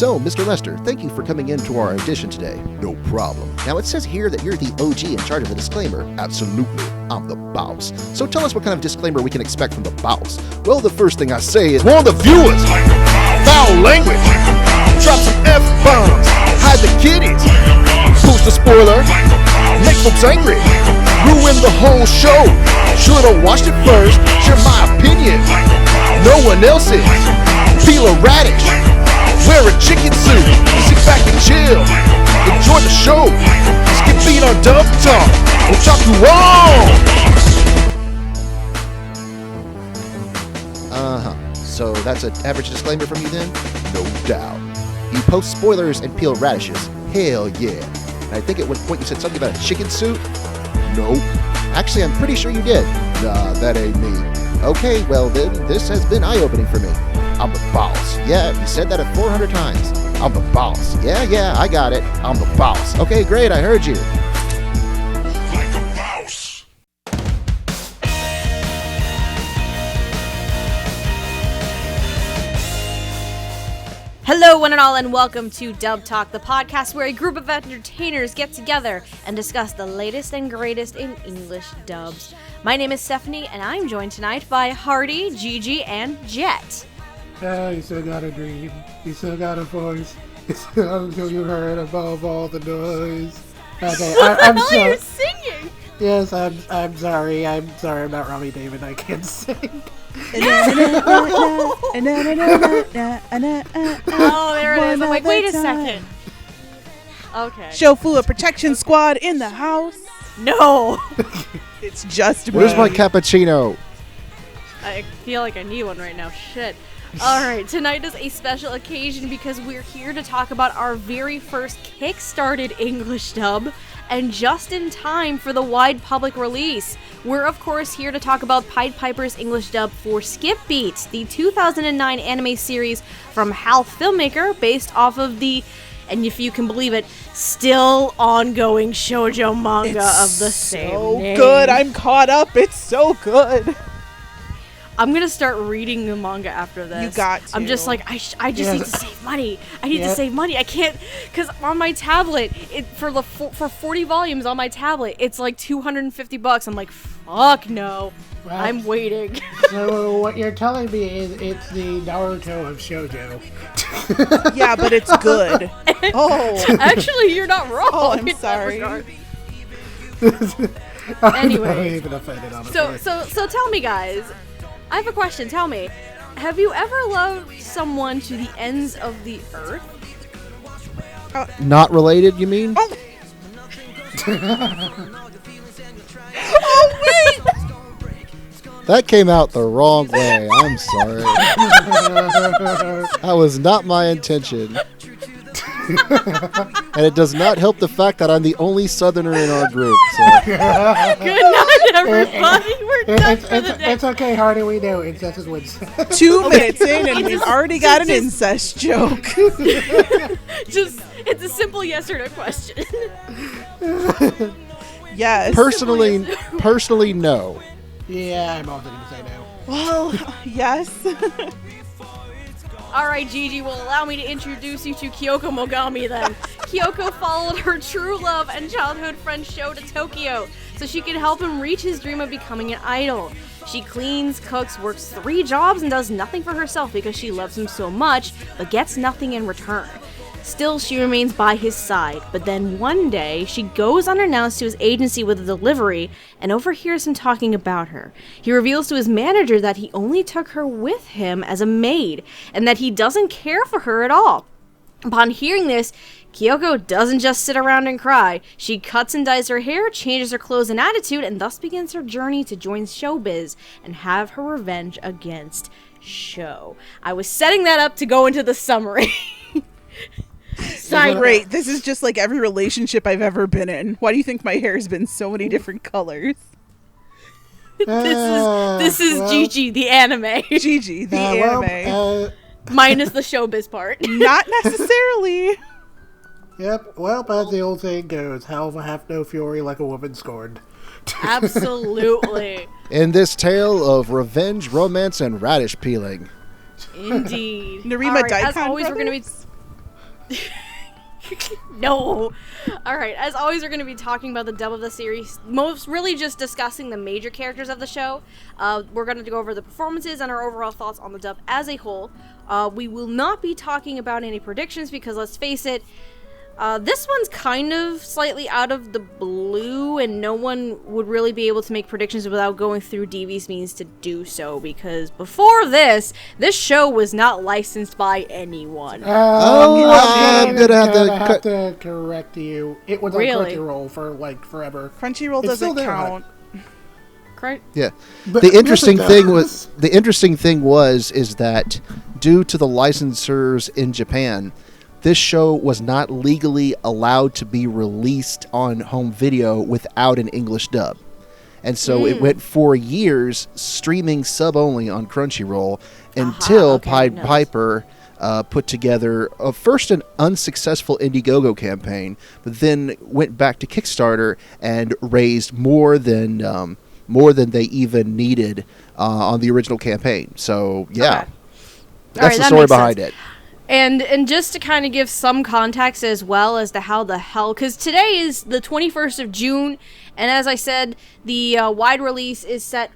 So, Mr. Lester, thank you for coming in to our audition today. No problem. Now, it says here that you're the OG in charge of the disclaimer. Absolutely. I'm the boss. So tell us what kind of disclaimer we can expect from the boss. Well, the first thing I say is, warn the viewers! Foul language! Drop some F-bombs! Hide the kiddies! Post a spoiler! Make folks angry! Ruin the whole show! Should've watched it first! Share my opinion! No one else's! Peel a radish! Wear a chicken suit! Sit back and chill! Enjoy the show! Skip beat on Dub Talk! We'll talk you all! So that's an average disclaimer from you then? No doubt. You post spoilers and peel radishes. Hell yeah. And I think at one point you said something about a chicken suit? Nope. Actually, I'm pretty sure you did. Nah, that ain't me. Okay, well then, this has been eye-opening for me. I'm the boss. Yeah, you said that 400 times. I'm the boss. Yeah, I got it. I'm the boss. Okay, great, I heard you. Like a boss. Hello, one and all, and welcome to Dub Talk, the podcast where a group of entertainers get together and discuss the latest and greatest in English dubs. My name is Stephanie, and I'm joined tonight by Hardy, Gigi, and Jet. You still got a dream. You still got a voice. Until you heard above all the noise. Okay, I'm sorry. You're singing. Yes, I'm sorry. I'm sorry about Robbie Damon. I can't sing. Oh, there it is. I'm like, wait a second. Okay. Shofu, a protection squad in the house. No. It's just Where's me. my cappuccino? I feel like I need one right now. Shit. Alright, tonight is a special occasion because we're here to talk about our very first Kickstarted English dub, and just in time for the wide public release. We're of course here to talk about Pied Piper's English dub for Skip Beat, the 2009 anime series from HAL Filmmaker based off of the, and if you can believe it, still ongoing shoujo manga of the same name. Good, I'm caught up. It's so good. I'm gonna start reading the manga after this. You got to. I'm just like, I just need to save money. I need to save money. I can't, because on my tablet, for 40 volumes on my tablet, it's like $250. I'm like, fuck no. Well, I'm waiting. So what you're telling me is it's the Naruto of shoujo. Yeah, but it's good. Oh. Actually, you're not wrong. Oh, I'm in that sorry. regard. I'm Anyway. not even offended, honestly. So tell me, guys. I have a question. Tell me, have you ever loved someone to the ends of the earth? Not related, you mean? Oh. Oh, wait! That came out the wrong way. I'm sorry. That was not my intention. And it does not help the fact that I'm the only southerner in our group. So. Good night, everybody. We're done for the day. It's okay, Hardy. We know incest wins. 2 minutes in and we've already got an incest joke. It's a simple yes or no question. Yes. Personally, no. Yeah, I'm also going to say no. Well, yes. Alright, Gigi, will allow me to introduce you to Kyoko Mogami then. Kyoko followed her true love and childhood friend Sho to Tokyo so she could help him reach his dream of becoming an idol. She cleans, cooks, works 3 jobs, and does nothing for herself because she loves him so much, but gets nothing in return. Still, she remains by his side, but then one day, she goes unannounced to his agency with a delivery and overhears him talking about her. He reveals to his manager that he only took her with him as a maid, and that he doesn't care for her at all. Upon hearing this, Kyoko doesn't just sit around and cry. She cuts and dyes her hair, changes her clothes and attitude, and thus begins her journey to join showbiz and have her revenge against Sho. I was setting that up to go into the summary. Great. This is just like every relationship I've ever been in. Why do you think my hair has been so many different colors? This is Gigi, the anime. Gigi, the anime. Minus the showbiz part. Not necessarily. Yep, well, as the old saying goes, hell hath no fury like a woman scorned. Absolutely. In this tale of revenge, romance, and radish peeling. Indeed. Narima All right, as Daikon always, brothers? we're going to be... No. All right. As always, we're going to be talking about the dub of the series. Most really just discussing the major characters of the show. We're going to go over the performances and our overall thoughts on the dub as a whole. We will not be talking about any predictions because, let's face it, this one's kind of slightly out of the blue, and no one would really be able to make predictions without going through DV's means to do so, because before this show was not licensed by anyone. I'm gonna have to correct you. It was Really? on Crunchyroll for like forever. Crunchyroll It's still doesn't there, count. Yeah. But The interesting yes, it thing does. is that due to the licensors in Japan, this show was not legally allowed to be released on home video without an English dub. And so it went for years streaming sub only on Crunchyroll until okay, Pied nice. Piper put together first an unsuccessful Indiegogo campaign, but then went back to Kickstarter and raised more than they even needed on the original campaign. So yeah, Okay. that's Alright, the that story makes behind sense. it. And just to kind of give some context as well as to how the hell, because today is the 21st of June, and as I said, the wide release is set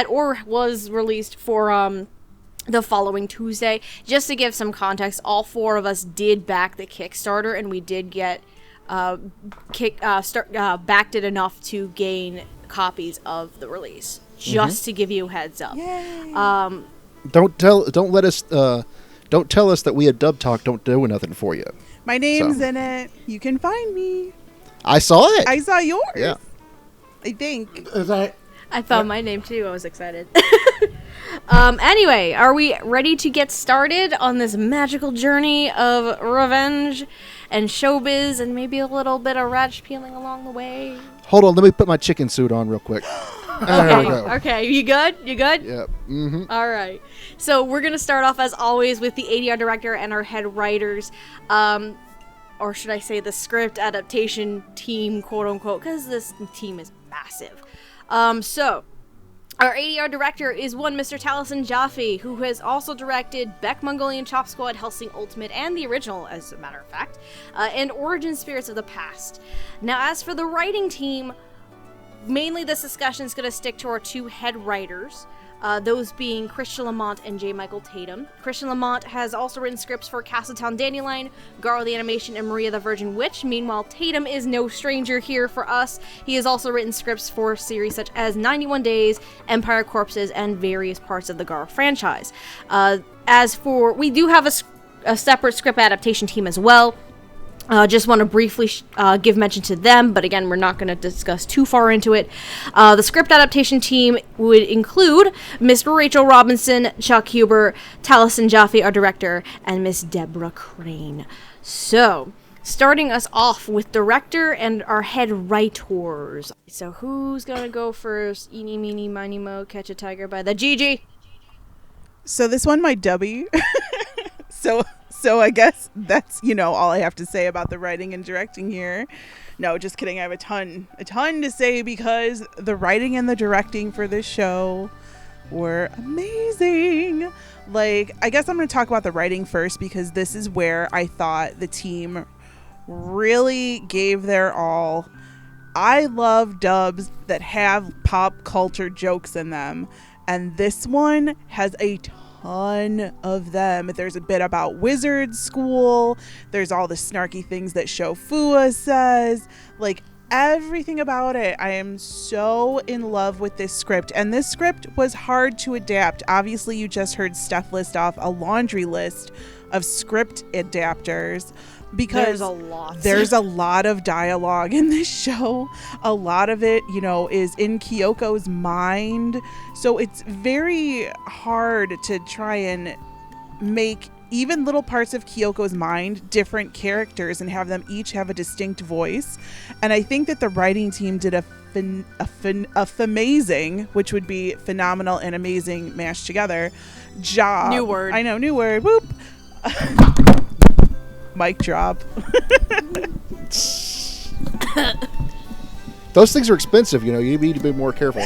or was released for the following Tuesday. Just to give some context, all four of us did back the Kickstarter, and we did get backed it enough to gain copies of the release. Just to give you a heads up. Yay. Don't tell us that we at Dub Talk don't do nothing for you. My name's So. in it. You can find me. I saw it. I saw yours. Yeah. I think. Is that I found my name too. I was excited. Anyway, are we ready to get started on this magical journey of revenge and showbiz and maybe a little bit of radish peeling along the way? Hold on, let me put my chicken suit on real quick. There we go. Okay, you good? You good? Yep. Mm-hmm. All right. So we're going to start off, as always, with the ADR director and our head writers. Or should I say the script adaptation team, quote-unquote, because this team is massive. So, our ADR director is one Mr. Taliesin Jaffe, who has also directed Beck Mongolian Chop Squad, Hellsing Ultimate, and the original, as a matter of fact, and Origin Spirits of the Past. Now, as for the writing team, mainly this discussion is going to stick to our two head writers, those being Christian Lamont and J. Michael Tatum. Christian Lamont has also written scripts for Castletown Dandelion, Garo the Animation, and Maria the Virgin Witch. Meanwhile, Tatum is no stranger here for us. He has also written scripts for series such as 91 Days, Empire Corpses, and various parts of the Garo franchise. As for, we do have a separate script adaptation team as well. Just want to briefly give mention to them, but again, we're not going to discuss too far into it. The script adaptation team would include Miss Rachel Robinson, Chuck Huber, Taliesin Jaffe, our director, and Miss Deborah Crane. So, starting us off with director and our head writers. So, who's going to go first? Eeny, meeny, miny, mo, catch a tiger by the Gigi. So this one might dubby. So I guess that's, all I have to say about the writing and directing here. No, just kidding. I have a ton to say because the writing and the directing for this show were amazing. Like, I guess I'm going to talk about the writing first because this is where I thought the team really gave their all. I love dubs that have pop culture jokes in them, and this one has a ton of them. There's a bit about wizard school. There's all the snarky things that Shofu says. Like, everything about it. I am so in love with this script. And this script was hard to adapt. Obviously, you just heard Steph list off a laundry list of script adapters. Because there's a lot of dialogue in this show. A lot of it, is in Kyoko's mind. So it's very hard to try and make even little parts of Kyoko's mind different characters and have them each have a distinct voice. And I think that the writing team did a amazing, which would be phenomenal and amazing mashed together, job. New word. I know, new word. Whoop. Mic drop. Those things are expensive, you need to be more careful.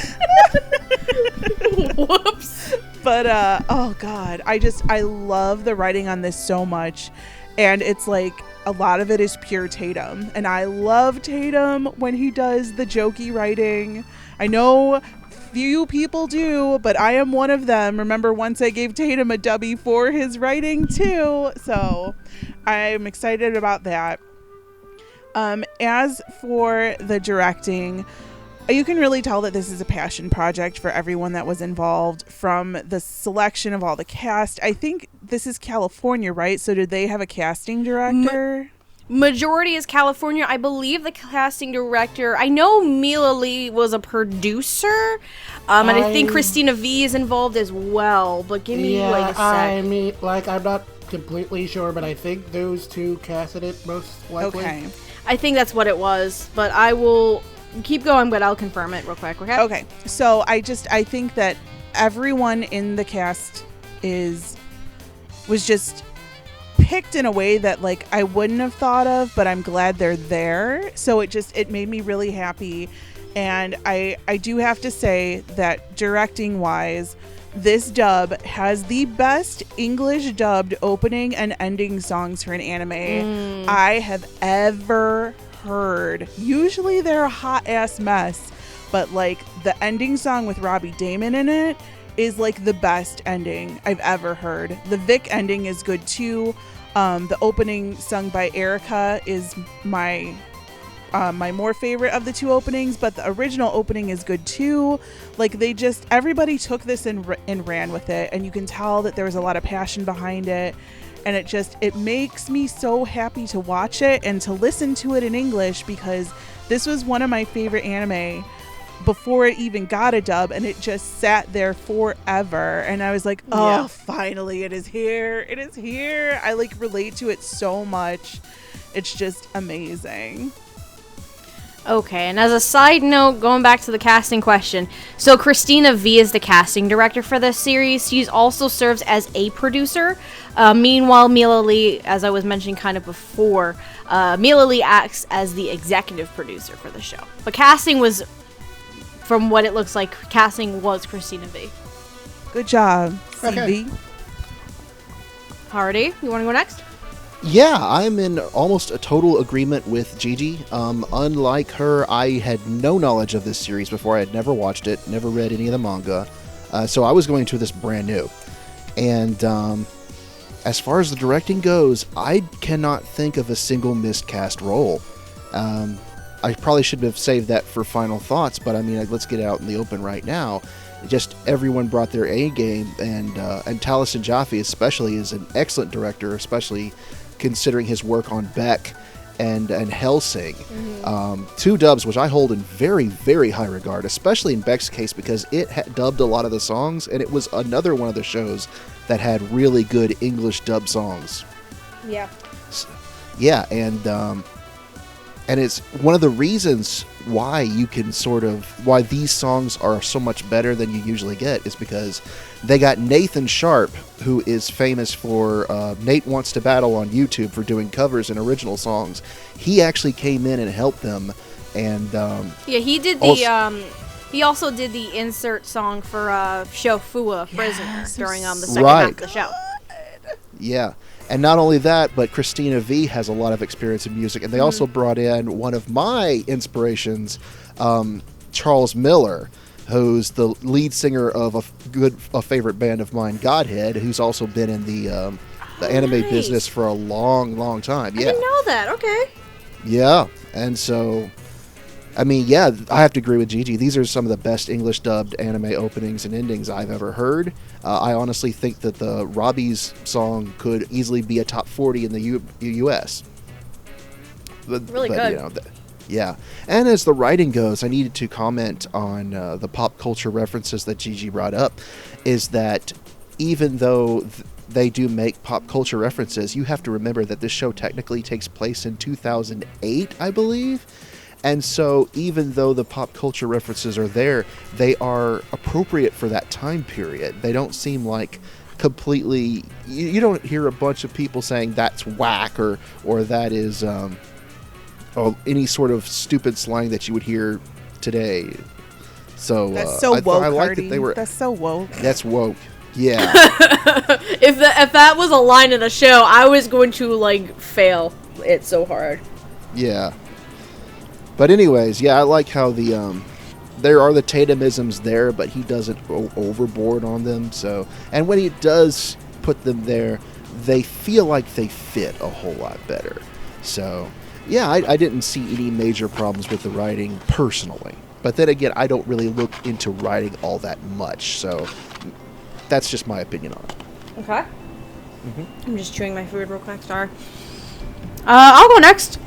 Whoops. But oh god, I love the writing on this so much. And it's like a lot of it is pure Tatum. And I love Tatum when he does the jokey writing. I know few people do, but I am one of them. Remember, once I gave Tatum a dubby for his writing too. So I'm excited about that. As for the directing, you can really tell that this is a passion project for everyone that was involved, from the selection of all the cast. I think this is California, right? So did they have a casting director? Majority is California. I believe the casting director, I know Maila Lee was a producer, and I think Cristina V is involved as well, but give me like a sec. I mean, like, I'm not completely sure, but I think those two casted it most likely. Okay. I think that's what it was, but I will keep going, but I'll confirm it real quick, okay? Okay. So I think that everyone in the cast was just picked in a way that like I wouldn't have thought of, but I'm glad they're there. So it made me really happy. And I do have to say that directing wise, this dub has the best English dubbed opening and ending songs for an anime I have ever heard. Usually they're a hot ass mess, but like the ending song with Robbie Damon in it is like the best ending I've ever heard. The Vic ending is good too. The opening sung by Erica is my more favorite of the two openings, but the original opening is good too. Like everybody took this and ran with it, and you can tell that there was a lot of passion behind it. And it makes me so happy to watch it and to listen to it in English, because this was one of my favorite anime before it even got a dub, and it just sat there forever. And I was like, oh, finally, it is here. It is here. I like relate to it so much. It's just amazing. Okay, and as a side note, going back to the casting question, so Cristina V is the casting director for this series. She also serves as a producer. Meanwhile, Maila Lee, as I was mentioning kind of before, Maila Lee acts as the executive producer for the show. But casting was, from what it looks like, casting was Cristina V. Good job, Okay. CV. Hardy, you want to go next? Yeah, I'm in almost a total agreement with Gigi. Unlike her, I had no knowledge of this series before. I had never watched it, never read any of the manga. So I was going to this brand new. And as far as the directing goes, I cannot think of a single miscast role. I probably should have saved that for final thoughts, but I mean, let's get it out in the open right now. Just everyone brought their A game, and Taliesin Jaffe especially is an excellent director, especially considering his work on Beck and Hellsing. Two dubs which I hold in very, very high regard, especially in Beck's case, because it had dubbed a lot of the songs, and it was another one of the shows that had really good English dub songs. Yeah. Yeah, and it's one of the reasons why why these songs are so much better than you usually get, is because they got Nathan Sharp, who is famous for Nate Wants to Battle on YouTube for doing covers and original songs. He actually came in and helped them, and he did the he also did the insert song for Shofu Prisoner during the second half of the show. Yeah. And not only that, but Cristina V has a lot of experience in music. And they also brought in one of my inspirations, Charles Miller, who's the lead singer of a favorite band of mine, Godhead, who's also been in the anime business for a long, long time. Yeah. I didn't know that. Okay. Yeah. And so, I mean, yeah, I have to agree with Gigi. These are some of the best English dubbed anime openings and endings I've ever heard. I honestly think that the Robbie's song could easily be a top 40 in the U.S. Really good. You know, yeah. And as the writing goes, I needed to comment on the pop culture references that Gigi brought up, is that even though they do make pop culture references, you have to remember that this show technically takes place in 2008, I believe. And so even though the pop culture references are there, they are appropriate for that time period. They don't seem like completely... You don't hear a bunch of people saying that's whack or that is any sort of stupid slang that you would hear today. So that's so woke, I like Hardy. that they were... That's so woke. That's woke. Yeah. if that was a line in the show, I was going to like fail it so hard. Yeah. But anyways, yeah, I like how the there are the Tatumisms there, but he doesn't go overboard on them. So, and when he does put them there, they feel like they fit a whole lot better. So, yeah, I didn't see any major problems with the writing personally. But then again, I don't really look into writing all that much. So, that's just my opinion on it. Okay. I'm just chewing my food real quick. Sorry. I'll go next.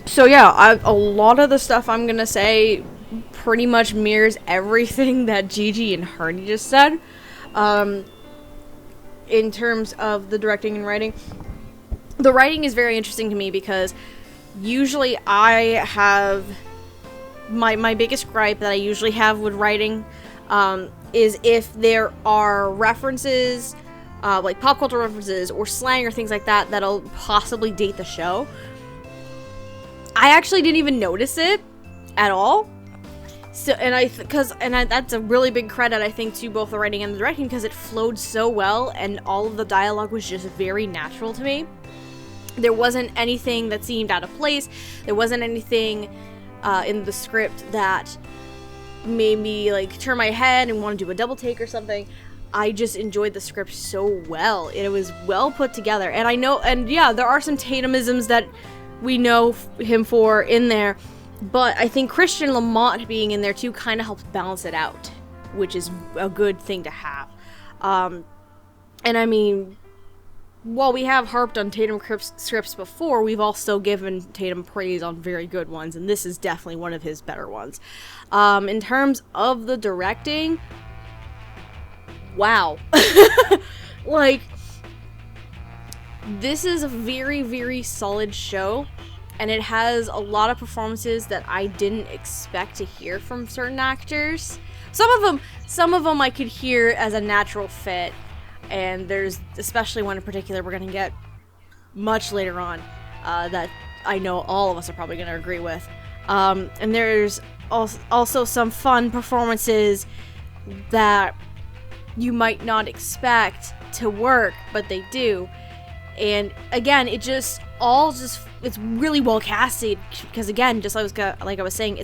So yeah, a lot of the stuff I'm gonna say pretty much mirrors everything that Gigi and Hardy just said. In terms of the directing and writing, the writing is very interesting to me because usually I have my biggest gripe that I usually have with writing is if there are references, like pop culture references or slang or things like that that'll possibly date the show. I actually didn't even notice it at all. So, that's a really big credit, I think, to both the writing and the directing, because it flowed so well, and all of the dialogue was just very natural to me. There wasn't anything that seemed out of place. There wasn't anything in the script that made me like turn my head and want to do a double take or something. I just enjoyed the script so well. It was well put together, and I know, and yeah, there are some Tatumisms that we know him for in there, but I think Christian Lamont being in there too kind of helps balance it out, which is a good thing to have. And I mean, while we have harped on Tatum scripts before, we've also given Tatum praise on very good ones, and this is definitely one of his better ones. In terms of the directing, wow. Like, this is a very, very solid show, and it has a lot of performances that I didn't expect to hear from certain actors. Some of them I could hear as a natural fit, and there's especially one in particular we're going to get much later on that I know all of us are probably going to agree with. And there's also some fun performances that you might not expect to work, but they do. And again, it's really well casted, because again, just like I was saying,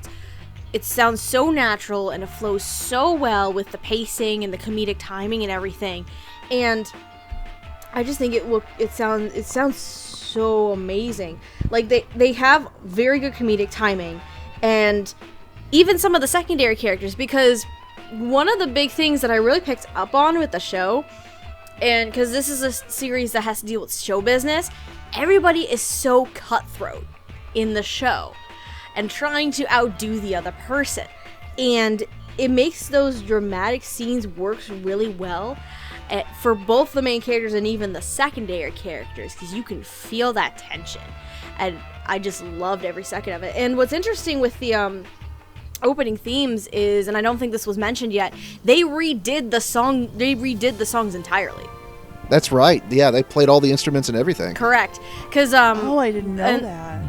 it sounds so natural and it flows so well with the pacing and the comedic timing and everything. And I just think it sounds so amazing. Like they have very good comedic timing, and even some of the secondary characters, because one of the big things that I really picked up on with the show, and because this is a series that has to deal with show business, everybody is so cutthroat in the show and trying to outdo the other person. And it makes those dramatic scenes work really well for both the main characters and even the secondary characters, because you can feel that tension. And I just loved every second of it. And what's interesting with the opening themes is, and I don't think this was mentioned yet, they redid the songs entirely. That's right. Yeah, they played all the instruments and everything. Correct. Because I didn't know that.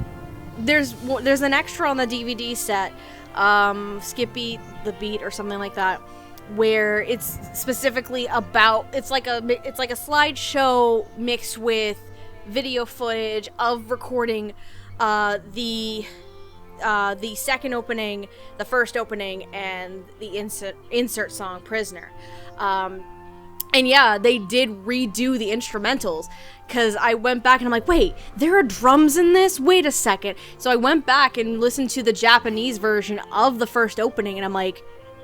There's an extra on the DVD set, Skip Beat, the Beat or something like that, where it's specifically about, it's like a slideshow mixed with video footage of recording the second opening, the first opening, and the insert song Prisoner. And yeah, they did redo the instrumentals, because I went back and I'm like, wait, there are drums in this? Wait a second. So I went back and listened to the Japanese version of the first opening, and I'm like,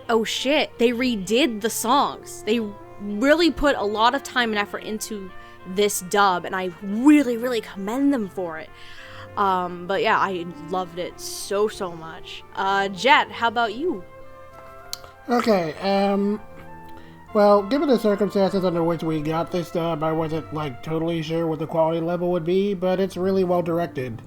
oh shit, they redid the songs. They really put a lot of time and effort into this dub, and I really, really commend them for it. But yeah, I loved it so much. Jet, how about you? Okay, well, given the circumstances under which we got this dub, I wasn't, totally sure what the quality level would be, but it's really well directed.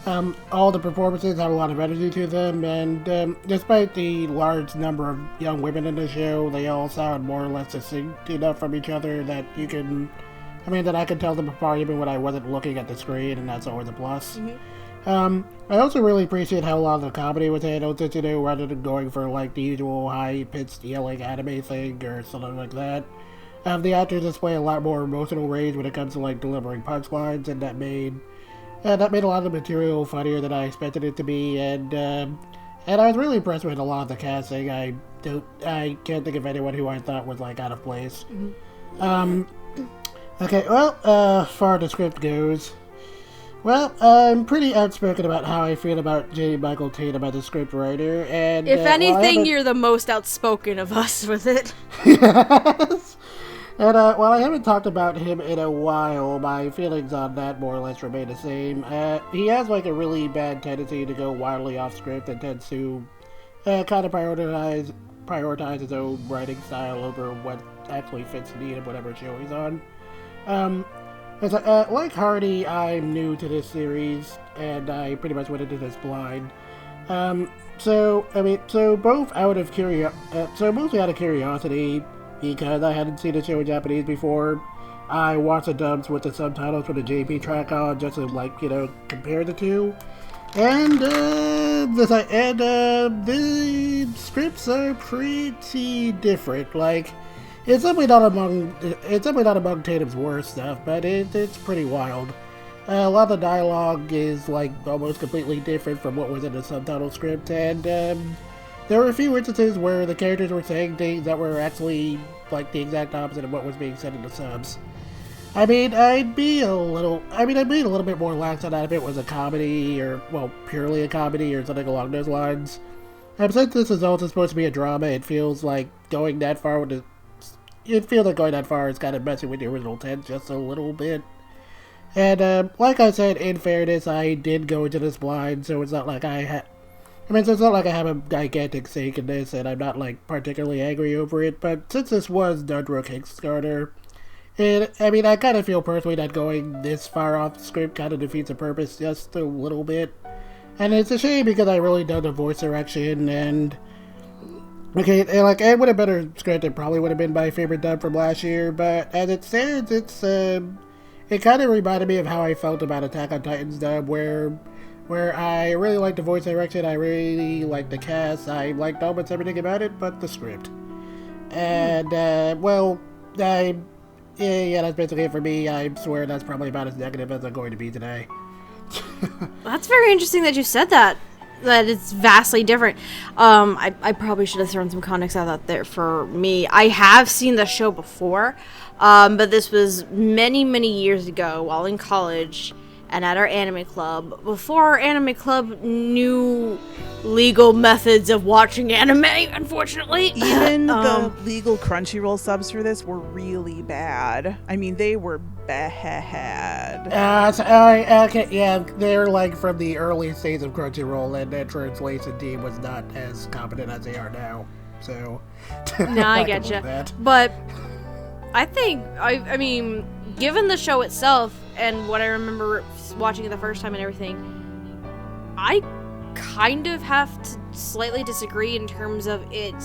All the performances have a lot of energy to them, and despite the large number of young women in the show, they all sound more or less distinct enough from each other that that I could tell them apart even when I wasn't looking at the screen, and that's always a plus. Mm-hmm. I also really appreciate how a lot of the comedy was handled, rather than going for the usual high-pitched yelling anime thing or something like that. The actors display a lot more emotional range when it comes to like delivering punchlines, and that made a lot of the material funnier than I expected it to be. And I was really impressed with a lot of the casting. I can't think of anyone who I thought was like out of place. Okay, well, as far as the script goes, well, I'm pretty outspoken about how I feel about J. Michael Tatum as a scriptwriter, and If anything, you're the most outspoken of us with it. Yes. And while I haven't talked about him in a while, my feelings on that more or less remain the same. He has like a really bad tendency to go wildly off script and tends to kind of prioritize his own writing style over what actually fits the need of whatever show he's on. Like Hardy, I'm new to this series, and I pretty much went into this blind. So mostly out of curiosity, because I hadn't seen the show in Japanese before, I watched the dubs with the subtitles for the JP track on, just to compare the two. And the scripts are pretty different. Like, it's definitely not among Tatum's worst stuff, but it's pretty wild. A lot of the dialogue is like almost completely different from what was in the subtitle script, and there were a few instances where the characters were saying things that were actually like the exact opposite of what was being said in the subs. I'd be a little bit more lax on that if it was a comedy, or, well, purely a comedy, or something along those lines. And since this is also supposed to be a drama, it feels like going that far is kind of messing with the original intent just a little bit. And, like I said, in fairness, I did go into this blind, so it's not like I have a gigantic stake in this, and I'm not, like, particularly angry over it, but since this was done through a Kickstarter, I kind of feel personally that going this far off the script kind of defeats the purpose just a little bit. And it's a shame because I really dug the voice direction, and it would have been a script. It probably would have been my favorite dub from last year, but as it stands, it kind of reminded me of how I felt about Attack on Titan's dub, where I really liked the voice direction, I really liked the cast, I liked almost everything about it but the script. And, that's basically it for me. I swear that's probably about as negative as I'm going to be today. That's very interesting that you said that it's vastly different. I probably should have thrown some context out there for me. I have seen the show before, but this was many, many years ago while in college and at our anime club, before our anime club knew legal methods of watching anime, unfortunately. Even the legal Crunchyroll subs for this were really bad. They were bad. They're like from the early stages of Crunchyroll, and their translation team was not as competent as they are now. So, no, I get you. But I think, given the show itself and what I remember watching it the first time and everything, I kind of have to slightly disagree in terms of it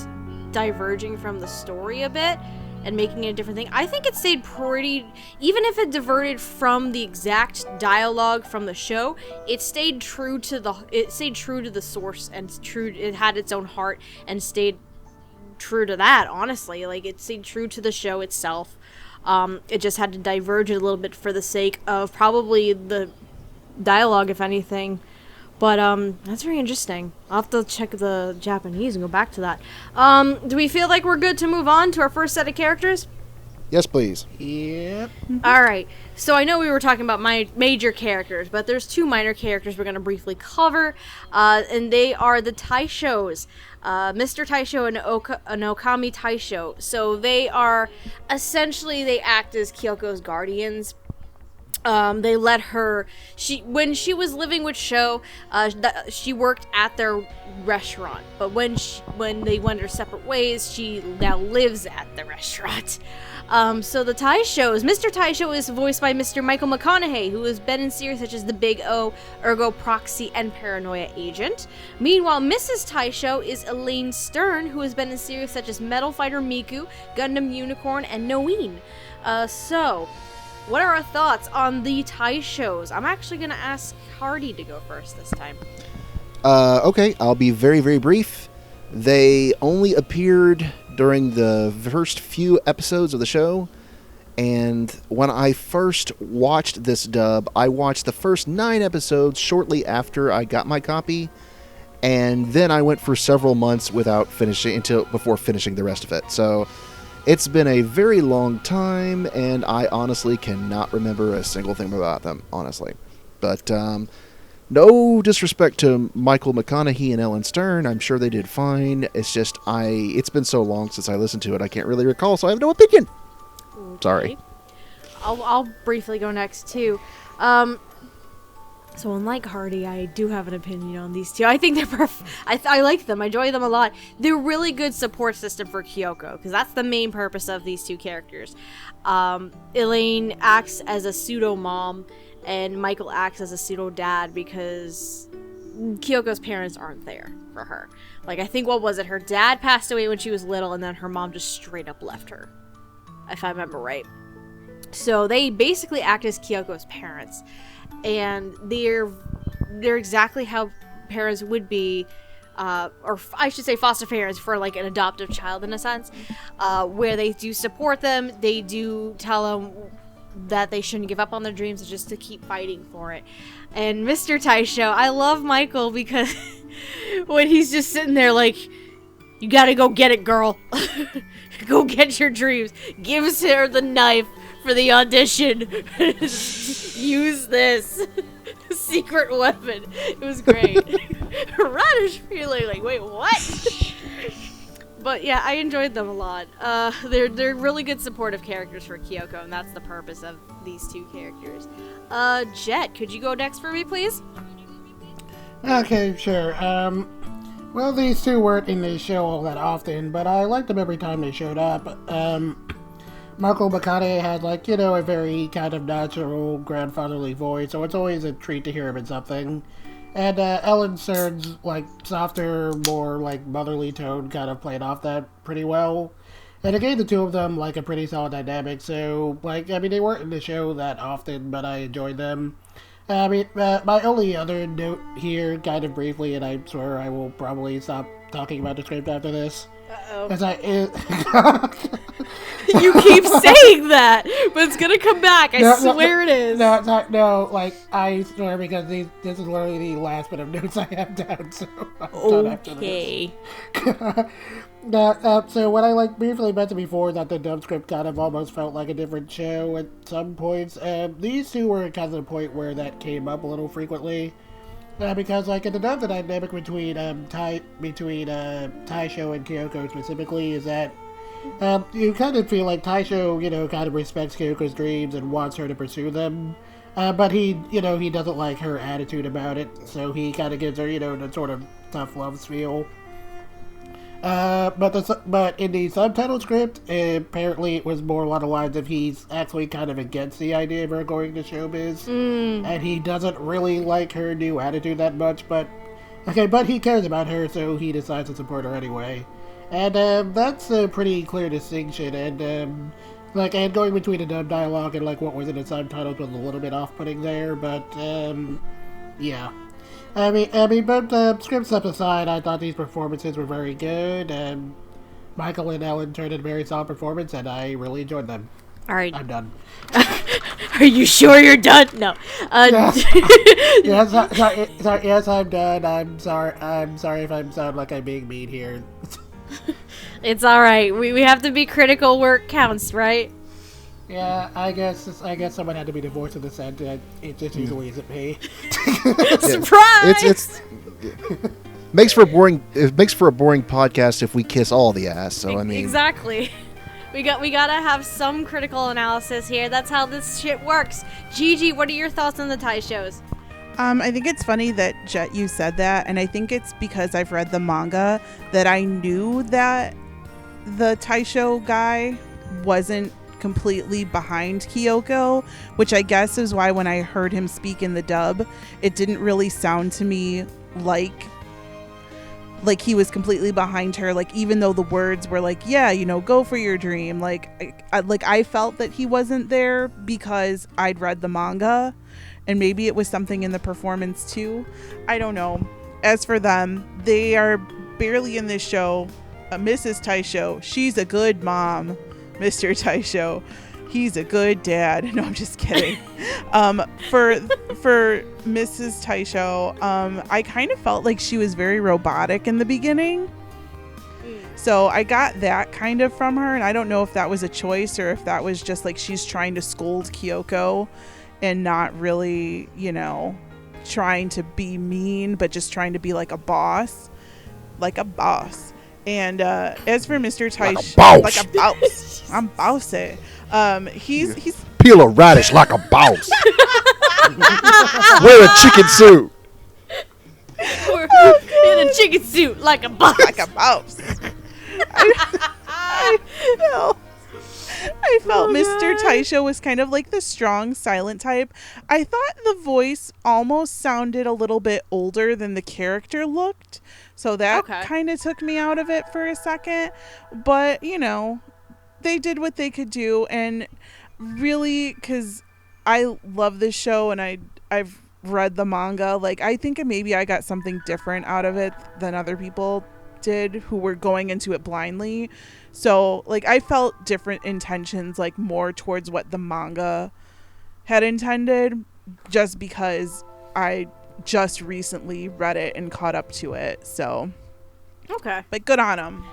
diverging from the story a bit and making it a different thing. I think it stayed pretty, even if it diverted from the exact dialogue from the show, it stayed true to the source, and it had its own heart and stayed true to that, honestly. Like, it stayed true to the show itself. It just had to diverge a little bit for the sake of probably the dialogue, if anything. But that's very interesting. I'll have to check the Japanese and go back to that. Do we feel like we're good to move on to our first set of characters? Yes, please. Yep. All right. So I know we were talking about my major characters, but there's two minor characters we're going to briefly cover, and they are the Taishos, Mr. Taisho and Okami Taisho. So they are, essentially, they act as Kyoko's guardians. They let her, when she was living with Sho, she worked at their restaurant, but when they went their separate ways, she now lives at the restaurant. So the Taishos, Mr. Taisho is voiced by Mr. Michael McConaughey, who has been in series such as The Big O, Ergo Proxy, and Paranoia Agent. Meanwhile, Mrs. Taisho is Elaine Stern, who has been in series such as Metal Fighter Miku, Gundam Unicorn, and Noeen. So, what are our thoughts on the Taishos? I'm actually going to ask Hardy to go first this time. Okay, I'll be very, very brief. They only appeared during the first few episodes of the show. And when I first watched this dub, I watched the first 9 episodes shortly after I got my copy. And then I went for several months without finishing before finishing the rest of it. So it's been a very long time, and I honestly cannot remember a single thing about them, honestly. But no disrespect to Michael McConaughey and Ellen Stern. I'm sure they did fine. It's just it's been so long since I listened to it, I can't really recall, so I have no opinion. Okay. Sorry. I'll briefly go next too. So unlike Hardy, I do have an opinion on these two. I think they're I like them. I enjoy them a lot. They're really good support system for Kyoko, because that's the main purpose of these two characters. Elaine acts as a pseudo mom, and Michael acts as a pseudo dad because Kyoko's parents aren't there for her. Like, I think, what was it? Her dad passed away when she was little, and then her mom just straight up left her, if I remember right. So they basically act as Kyoko's parents. And they're exactly how parents would be, or I should say foster parents for like an adoptive child in a sense, where they do support them, they do tell them that they shouldn't give up on their dreams and just to keep fighting for it. And Mr. Taisho, I love Michael because when he's just sitting there like, you gotta go get it, girl. Go get your dreams. Gives her the knife for the audition. Use this secret weapon. It was great. Radish feeling like, wait, what? But yeah, I enjoyed them a lot. They're really good supportive characters for Kyoko, and that's the purpose of these two characters. Jet, could you go next for me, please? Okay, sure. Well, these two weren't in the show all that often, but I liked them every time they showed up. Michael McConaughey had, a very kind of natural grandfatherly voice, so it's always a treat to hear him in something. And Ellen Stern's, softer, more, motherly tone kind of played off that pretty well. And it gave the two of them, a pretty solid dynamic, so, they weren't in the show that often, but I enjoyed them. My only other note here, kind of briefly, and I swear I will probably stop talking about the script after this. Uh-oh. You keep saying that, but it's gonna come back. I swear it is. No, I swear, because this is literally the last bit of notes I have down, so I'm done after this. So what I briefly mentioned before, that the dub script kind of almost felt like a different show at some points. These two were kind of the point where that came up a little frequently. Because in the dub, the dynamic between Taisho and Kyoko specifically is that you kind of feel like Taisho, kind of respects Kyoko's dreams and wants her to pursue them. But he doesn't like her attitude about it, so he kind of gives her, the sort of tough love feel. But in the subtitle script, apparently it was more along the lines of he's actually kind of against the idea of her going to showbiz, and he doesn't really like her new attitude that much. But he cares about her, so he decides to support her anyway. And that's a pretty clear distinction. And and going between the dub dialogue and what was in the subtitles was a little bit off-putting there. But yeah. But script stuff aside, I thought these performances were very good, and Michael and Ellen turned in a very solid performance, and I really enjoyed them. All right. I'm done. Are you sure you're done? No. Yes, I'm done. I'm sorry if I sound like I'm being mean here. It's all right. We have to be critical where it counts, right? Yeah, I guess someone had to be the voice of dissent. It just usually isn't me. Surprise! It makes for a boring podcast if we kiss all the ass. So exactly. We gotta have some critical analysis here. That's how this shit works. Gigi, what are your thoughts on the Thai shows? I think it's funny that, Jet, you said that, and I think it's because I've read the manga that I knew that the Taisho guy wasn't completely behind Kyoko, which I guess is why when I heard him speak in the dub, it didn't really sound to me like he was completely behind her, even though the words were go for your dream, I felt that he wasn't there because I'd read the manga, and maybe it was something in the performance too. I don't know. As for them, they are barely in this show. Mrs. Taisho, she's a good mom. Mr. Taisho, he's a good dad. No, I'm just kidding. For Mrs. Taisho, I kind of felt like she was very robotic in the beginning. So I got that kind of from her, and I don't know if that was a choice or if that was just like she's trying to scold Kyoko and not really, you know, trying to be mean, but just trying to be like a boss. Like a boss. And as for Mr. Taisho, like a boss. I'm bossy. He's Peel a radish like a boss. Wear a chicken suit. We're in a chicken suit like a boss. like a boss. I felt Mr. Taisho was kind of like the strong, silent type. I thought the voice almost sounded a little bit older than the character looked. So that kind of took me out of it for a second. But, you know, they did what they could do. And really, because I love this show and I've read the manga, like, I think maybe I got something different out of it than other people did who were going into it blindly. So, like, I felt different intentions, like, more towards what the manga had intended, just because I just recently read it and caught up to it. So, but good on them.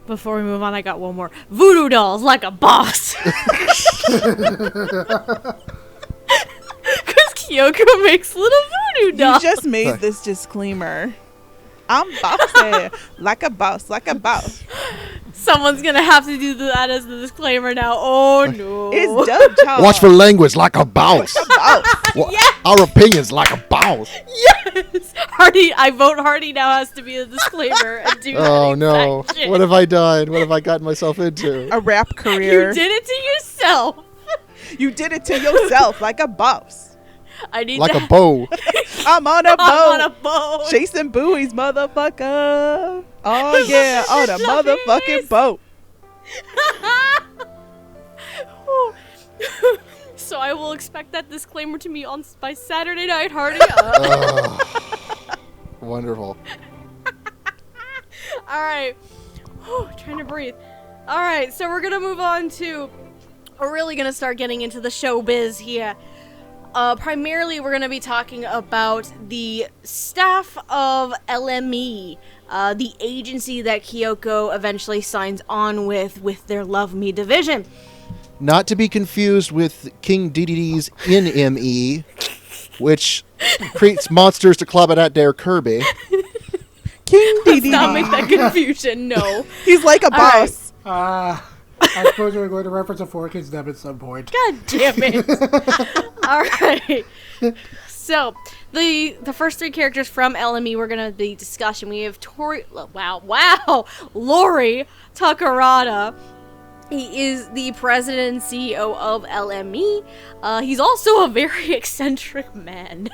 Before we move on, I got one more. Voodoo dolls like a boss. Because Kyoko makes little voodoo dolls. You just made this disclaimer. I'm bossy, like a boss, like a boss. Someone's gonna have to do that as the disclaimer now. Oh no! It's dub talk. Watch for language like a boss. Yes! Our opinions like a boss. Yes, Hardy. I vote Hardy now has to be a disclaimer and do that. Oh no! exact shit. What have I done? What have I gotten myself into? A rap career. You did it to yourself. You did it to yourself, like a boss. I need Like to a bow. I'm on a boat. I'm on a boat. Chasing buoys, motherfucker. Oh yeah, on a motherfucking boat. So I will expect that disclaimer to me on by Saturday night, Hardy. Wonderful. All right. Trying to breathe. All right, so we're gonna move on to. We're really gonna start getting into the showbiz here. Primarily, we're going to be talking about the staff of LME, the agency that Kyoko eventually signs on with their Love Me division. Not to be confused with King DDD's NME, which creates monsters to club it at their Kirby. King Let's DDD. not make that confusion, no. He's like a boss. I suppose we're going to reference a 4Kids dub at some point. God damn it. All right. So, the first three characters from LME we're going to be discussing. We have Lori Takarada. He is the president and CEO of LME. He's also a very eccentric man.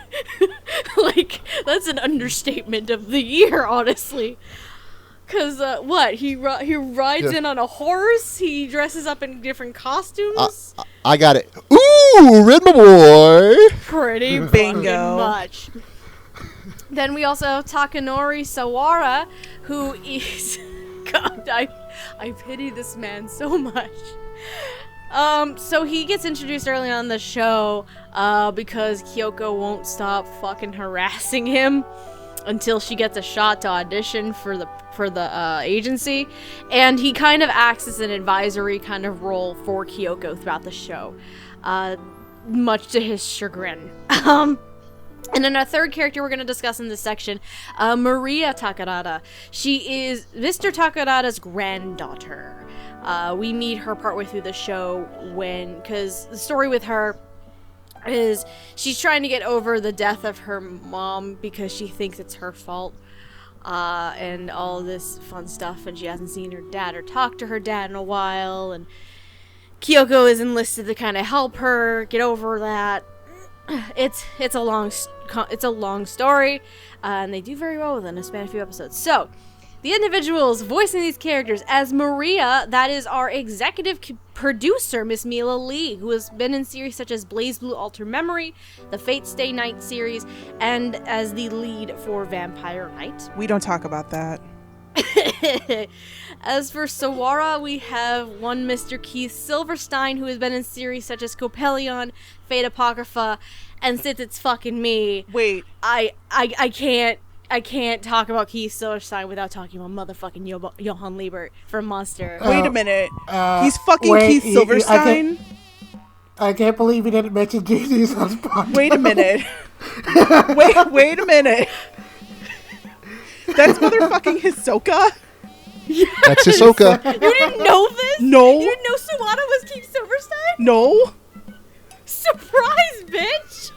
Like, that's an understatement of the year, honestly. Because, he rides in on a horse, he dresses up in different costumes. I got it. Ooh, Red my boy. Pretty Bingo. much. Then we also have Takanori Sawara, who is... God, I pity this man so much. So he gets introduced early on in the show, because Kyoko won't stop fucking harassing him until she gets a shot to audition for the agency, and he kind of acts as an advisory kind of role for Kyoko throughout the show, much to his chagrin. And then our third character we're going to discuss in this section, Maria Takarada. She is Mr. Takarada's granddaughter. We meet her partway through the show because the story with her is she's trying to get over the death of her mom because she thinks it's her fault, and all this fun stuff, and she hasn't seen her dad or talked to her dad in a while, and Kyoko is enlisted to kind of help her get over that. It's a long story, and they do very well within a span of a few episodes. So, the individuals voicing these characters as Maria, that is our executive producer, Miss Maila Lee, who has been in series such as Blaze Blue Alter Memory, the Fate Stay Night series, and as the lead for Vampire Knight. We don't talk about that. As for Sawara, we have one Mr. Keith Silverstein, who has been in series such as Coppelion, Fate Apocrypha, and Since It's Fucking Me. Wait. I can't talk about Keith Silverstein without talking about motherfucking Johann Liebert from Monster. Wait a minute. He's fucking Keith Silverstein? I can't believe he didn't mention Gigi's husband. Wait a minute. wait a minute. That's motherfucking Hisoka? Yes. That's Hisoka. You didn't know this? No. You didn't know Sawada was Keith Silverstein? No. Surprise, bitch!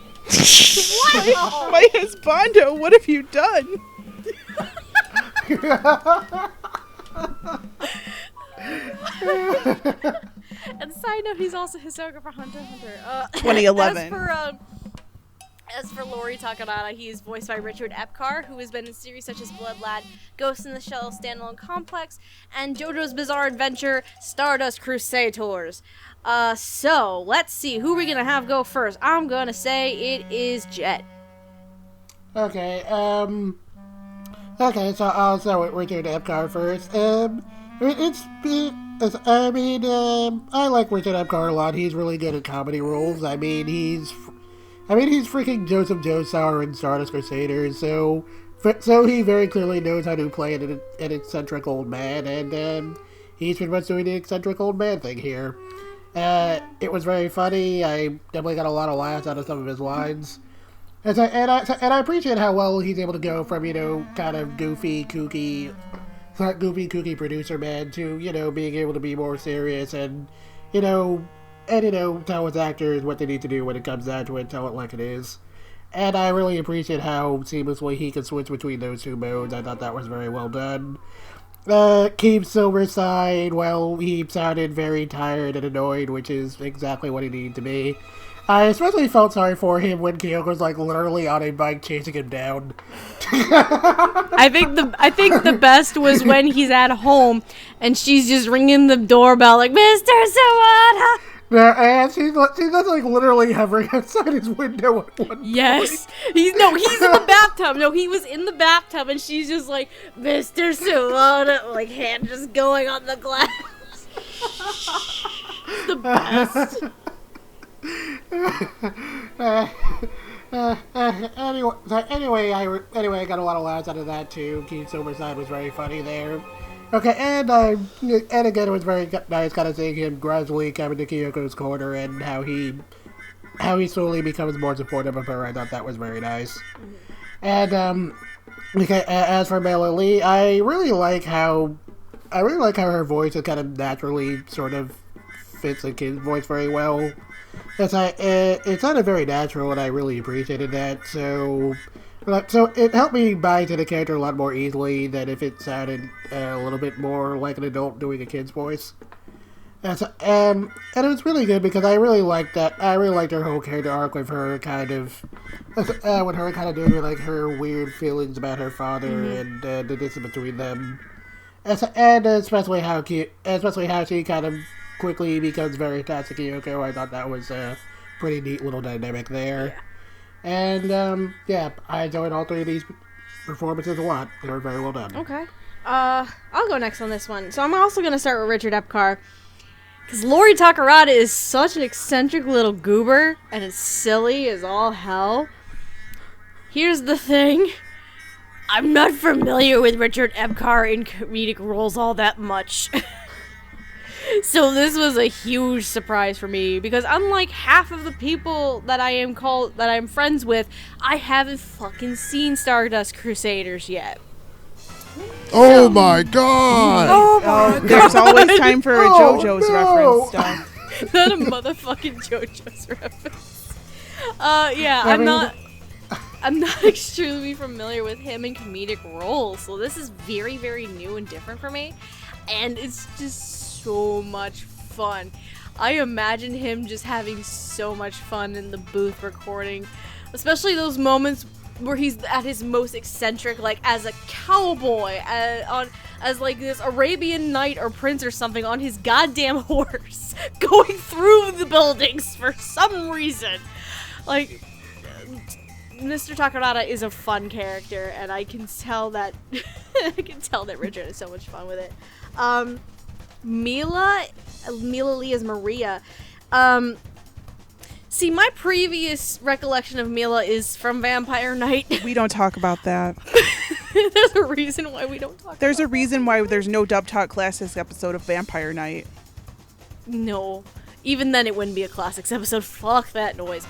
Wow. My husbando, what have you done? And side note, he's also Hisoka for Hunter x Hunter. 2011. As for Lori Takanada, he is voiced by Richard Epcar, who has been in series such as Blood Lad, Ghost in the Shell Standalone Complex, and JoJo's Bizarre Adventure, Stardust Crusaders. So, let's see, who are we gonna have go first? I'm gonna say it is Jet. Okay, so I'll start with Richard Epcar first. I like Richard Epcar a lot. He's really good at comedy roles. He's freaking Joseph Joestar in Stardust Crusaders, so he very clearly knows how to play an eccentric old man, and he's pretty much doing the eccentric old man thing here. It was very funny. I definitely got a lot of laughs out of some of his lines. And I appreciate how well he's able to go from, kind of goofy, kooky producer man to, being able to be more serious and tell his actors what they need to do when it comes down to it, tell it like it is. And I really appreciate how seamlessly he can switch between those two modes. I thought that was very well done. Keith Silverstein, well, he sounded very tired and annoyed, which is exactly what he needed to be. I especially felt sorry for him when Kyoko's literally on a bike chasing him down. I think the best was when he's at home and she's just ringing the doorbell like, Mr. Sawada! And she's literally hovering outside his window at one point. Yes. He's in the bathtub. No, he was in the bathtub and she's just like, Mr. Sawada, hand just going on the glass. The best. Anyway, I got a lot of laughs out of that too. Keith Silverstein was very funny there. Okay, and again, it was very nice kind of seeing him gradually coming to Kyoko's corner and how he slowly becomes more supportive of her. I thought that was very nice. And as for Maila Lee, I really like how her voice is kind of naturally sort of fits a kid's voice very well. It sounded very natural, and I really appreciated that. So it helped me buy into the character a lot more easily than if it sounded a little bit more like an adult doing a kid's voice. And it was really good because I really liked that. I really liked her whole character arc with her kind of doing her weird feelings about her father and the distance between them, and especially how she kind of quickly becomes very attached to Kyoko. I thought that was a pretty neat little dynamic there. Yeah. And, I enjoyed all three of these performances a lot. They were very well done. Okay. I'll go next on this one. So I'm also going to start with Richard Epcar. Because Lori Takarada is such an eccentric little goober, and it's silly as all hell. Here's the thing. I'm not familiar with Richard Epcar in comedic roles all that much. So this was a huge surprise for me because unlike half of the people that I'm friends with, I haven't fucking seen Stardust Crusaders yet. Oh my god! Oh my god! There's always time for a JoJo's reference stuff. Not a motherfucking JoJo's reference. I'm not extremely familiar with him in comedic roles, so this is very, very new and different for me, and it's just so much fun. I imagine him just having so much fun in the booth recording, especially those moments where he's at his most eccentric, as a cowboy, as this Arabian knight or prince or something on his goddamn horse, going through the buildings for some reason. Mr. Takarada is a fun character, and I can tell that Richard has so much fun with it. Maila Lee is Maria. See, my previous recollection of Mela is from Vampire Knight. We don't talk about that. There's a reason why we don't talk There's about a reason why there's no Dub Talk Classics episode of Vampire Knight. No. Even then, it wouldn't be a Classics episode. Fuck that noise.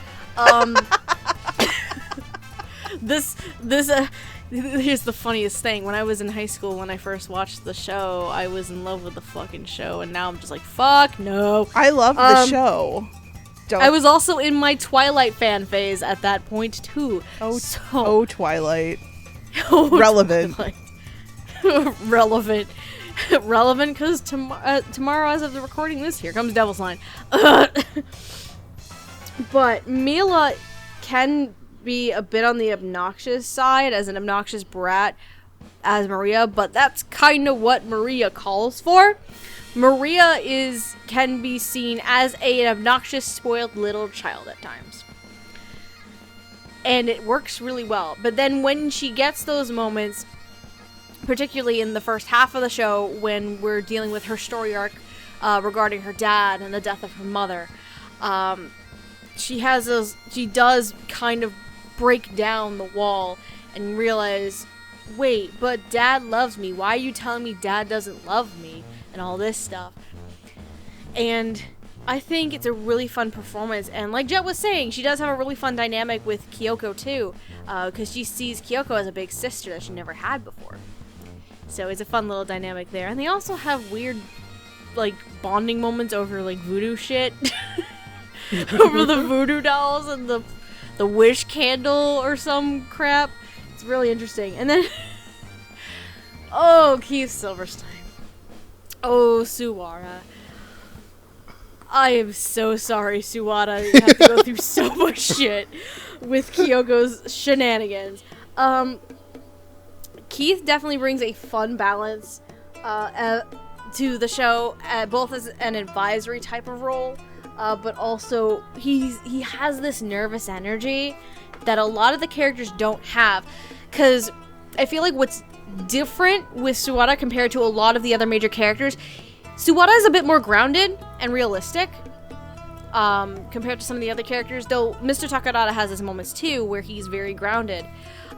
Here's the funniest thing. When I was in high school, when I first watched the show, I was in love with the fucking show, and now I'm just like, fuck no. I love the show. I was also in my Twilight fan phase at that point, too. Twilight. Relevant. Twilight. Relevant, because tomorrow, as of the recording this, here comes Devil's Line. But Mela can be a bit on the obnoxious side, as an obnoxious brat as Maria, but that's kind of what Maria calls for. Maria can be seen as an obnoxious, spoiled little child at times. And it works really well. But then when she gets those moments, particularly in the first half of the show, when we're dealing with her story arc regarding her dad and the death of her mother, she does kind of break down the wall and realize, wait, but Dad loves me. Why are you telling me Dad doesn't love me? And all this stuff. And I think it's a really fun performance. And like Jet was saying, she does have a really fun dynamic with Kyoko too, because she sees Kyoko as a big sister that she never had before. So it's a fun little dynamic there. And they also have weird, like, bonding moments over, like, voodoo shit. Over the voodoo dolls and the wish candle or some crap. It's really interesting. And then, oh, Keith Silverstein. Oh, Suwara. I am so sorry, Suwara. You have to go through so much shit with Kyoko's shenanigans. Keith definitely brings a fun balance to the show, both as an advisory type of role, but also he has this nervous energy that a lot of the characters don't have. Because I feel like what's different with Suwara compared to a lot of the other major characters, Suwara is a bit more grounded and realistic compared to some of the other characters, though Mr. Takarada has his moments too where he's very grounded,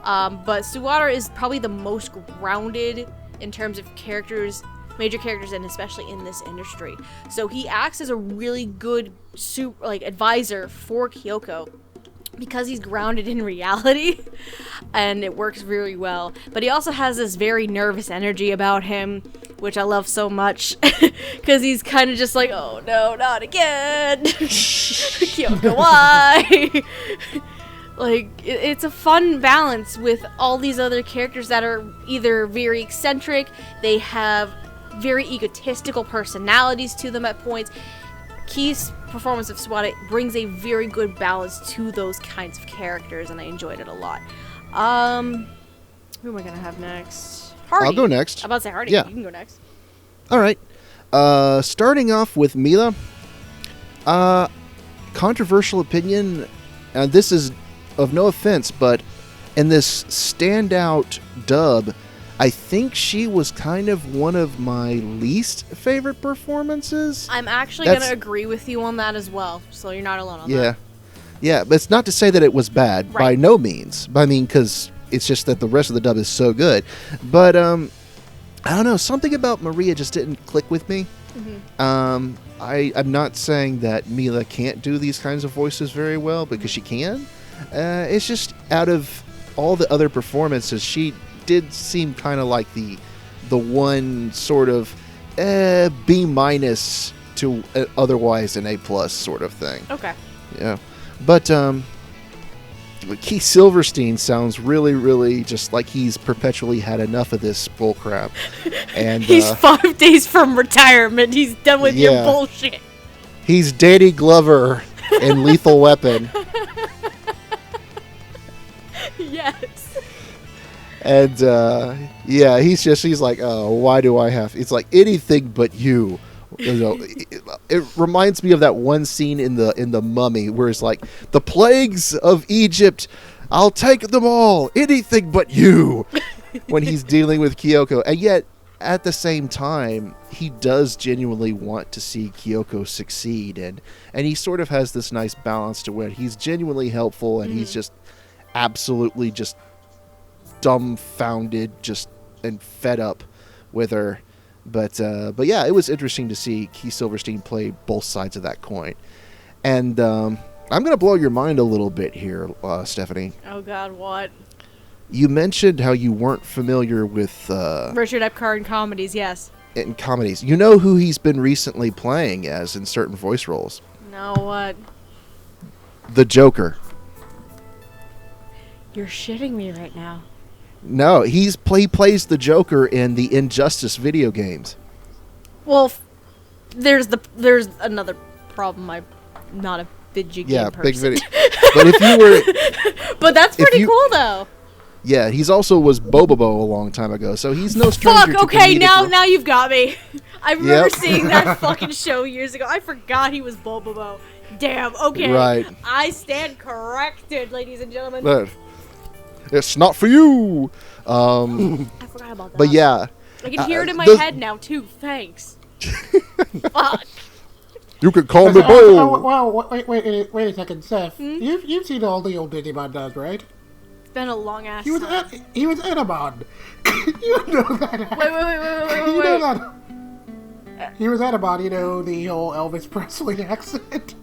but Suwara is probably the most grounded in terms of major characters, and especially in this industry. So he acts as a really good advisor for Kyoko because he's grounded in reality, and it works really well. But he also has this very nervous energy about him, which I love so much, because he's kind of just like, oh no, not again, Kyoko, why? Like, it's a fun balance with all these other characters that are either very eccentric, they have very egotistical personalities to them at points. Keith's performance of Suwara brings a very good balance to those kinds of characters, and I enjoyed it a lot. Who am I gonna have next? Hardy. I'll go next. I'm about to say Hardy. Yeah. You can go next. All right. Starting off with Mela. Controversial opinion, and this is of no offense, but in this standout dub, I think she was kind of one of my least favorite performances. I'm actually going to agree with you on that as well, so you're not alone on that. Yeah, but it's not to say that it was bad, by no means. I mean, because it's just that the rest of the dub is so good. But, I don't know, something about Maria just didn't click with me. Mm-hmm. I'm not saying that Mela can't do these kinds of voices very well, because she can. It's just, out of all the other performances, she did seem kind of like the one sort of B- to otherwise an A+ sort of thing. Okay. Yeah. But Keith Silverstein sounds really, really just like he's perpetually had enough of this bullcrap. And he's 5 days from retirement. He's done with your bullshit. He's Danny Glover in Lethal Weapon. Yes. And he's like, oh, why do I have? It's like anything but you. You know, it reminds me of that one scene in the Mummy where it's like the plagues of Egypt I'll take them all, anything but you, when he's dealing with Kyoko. And yet, at the same time, he does genuinely want to see Kyoko succeed, and he sort of has this nice balance to where he's genuinely helpful, and he's just absolutely just dumbfounded, and fed up with her. But yeah, it was interesting to see Keith Silverstein play both sides of that coin. And I'm going to blow your mind a little bit here, Stephanie. Oh God, what? You mentioned how you weren't familiar with Richard Epcar in comedies, yes. In comedies. You know who he's been recently playing as in certain voice roles? No, what? The Joker. You're shitting me right now. No, he plays the Joker in the Injustice video games. Well, there's another problem. I'm not a video game person. Big video. But if you were, but that's pretty cool though. Yeah, he's also was Bobobo a long time ago, so he's no stranger to okay, comedic now you've got me. I remember seeing that fucking show years ago. I forgot he was Bobobo. Damn, okay. Right. I stand corrected, ladies and gentlemen. But it's not for you. I forgot about that. But yeah. I can hear it in my head now, too. Thanks. Fuck. You could call me Bo. Well, wait a second, Seth. You've seen all the old Digimon does, right? It's been a long ass He was time. he was Enemon. You know that. Wait. You know that. He was Enemon, you know, the whole Elvis Presley accent.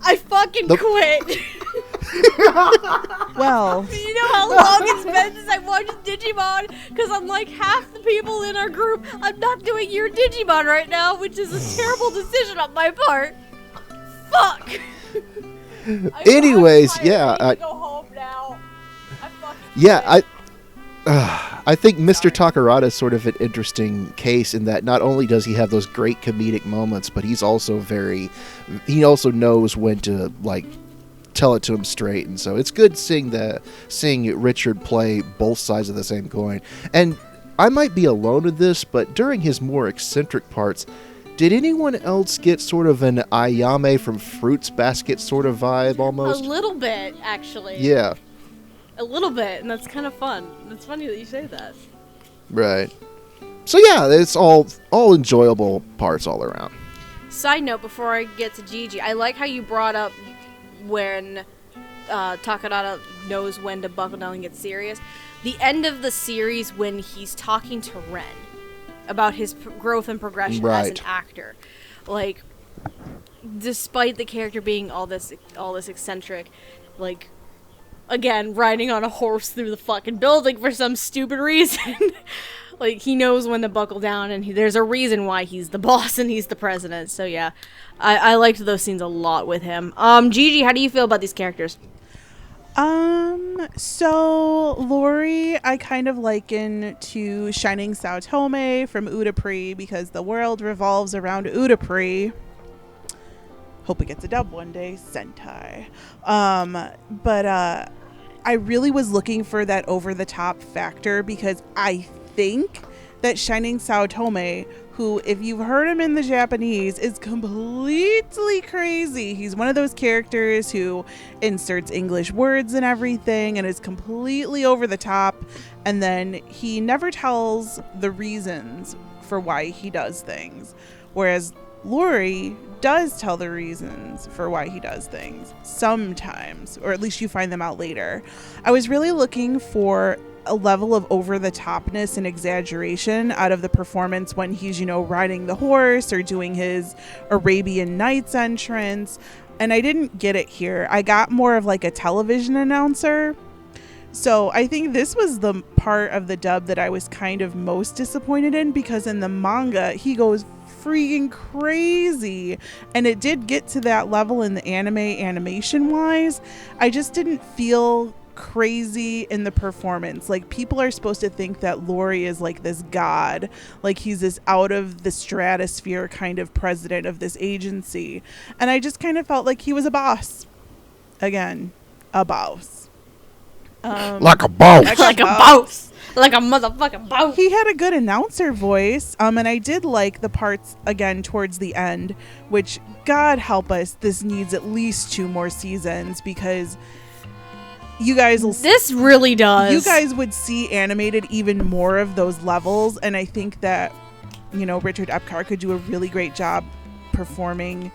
I fucking quit. Well, You know how long it's been since I watched Digimon? Because I'm like half the people in our group. I'm not doing your Digimon right now, which is a terrible decision on my part. Fuck. Anyways, I'm yeah. to go home now. I fucking Yeah, I think Mr. Takarada is sort of an interesting case in that not only does he have those great comedic moments, but he also knows when to like tell it to him straight, and so it's good seeing Richard play both sides of the same coin. And I might be alone in this, but during his more eccentric parts, did anyone else get sort of an Ayame from Fruits Basket sort of vibe almost? A little bit, actually. Yeah. A little bit, and that's kind of fun. It's funny that you say that. Right. So yeah, it's all enjoyable parts all around. Side note, before I get to Gigi, I like how you brought up when Takarada knows when to buckle down and get serious. The end of the series when he's talking to Ren about his growth and progression as an actor. Like, despite the character being all this eccentric, like, again, riding on a horse through the fucking building for some stupid reason. Like, he knows when to buckle down, and there's a reason why he's the boss and he's the president. So, yeah, I liked those scenes a lot with him. Gigi, how do you feel about these characters? So Lori, I kind of liken to Shining Saotome from Udapri because the world revolves around Udapri. Hope it gets a dub one day, Sentai. But I really was looking for that over-the-top factor because I think that Shining Saotome, who, if you've heard him in the Japanese, is completely crazy. He's one of those characters who inserts English words and everything and is completely over the top. And then he never tells the reasons for why he does things. Whereas Lori does tell the reasons for why he does things sometimes, or at least you find them out later. I was really looking for a level of over-the-topness and exaggeration out of the performance when he's, riding the horse or doing his Arabian Nights entrance, and I didn't get it here. I got more of like a television announcer. So I think this was the part of the dub that I was kind of most disappointed in, because in the manga he goes freaking crazy, and it did get to that level in the animation wise. I just didn't feel crazy in the performance. Like, people are supposed to think that Lori is like this god, like he's this out of the stratosphere kind of president of this agency, and I just kind of felt like he was a boss. Again, a boss. Like a boss. Like a boss. Like a motherfucking boss. He had a good announcer voice, and I did like the parts again towards the end, which, God help us, this needs at least 2 more seasons, because you guys will This really does. you guys would see animated even more of those levels, and I think that, you know, Richard Epcar could do a really great job performing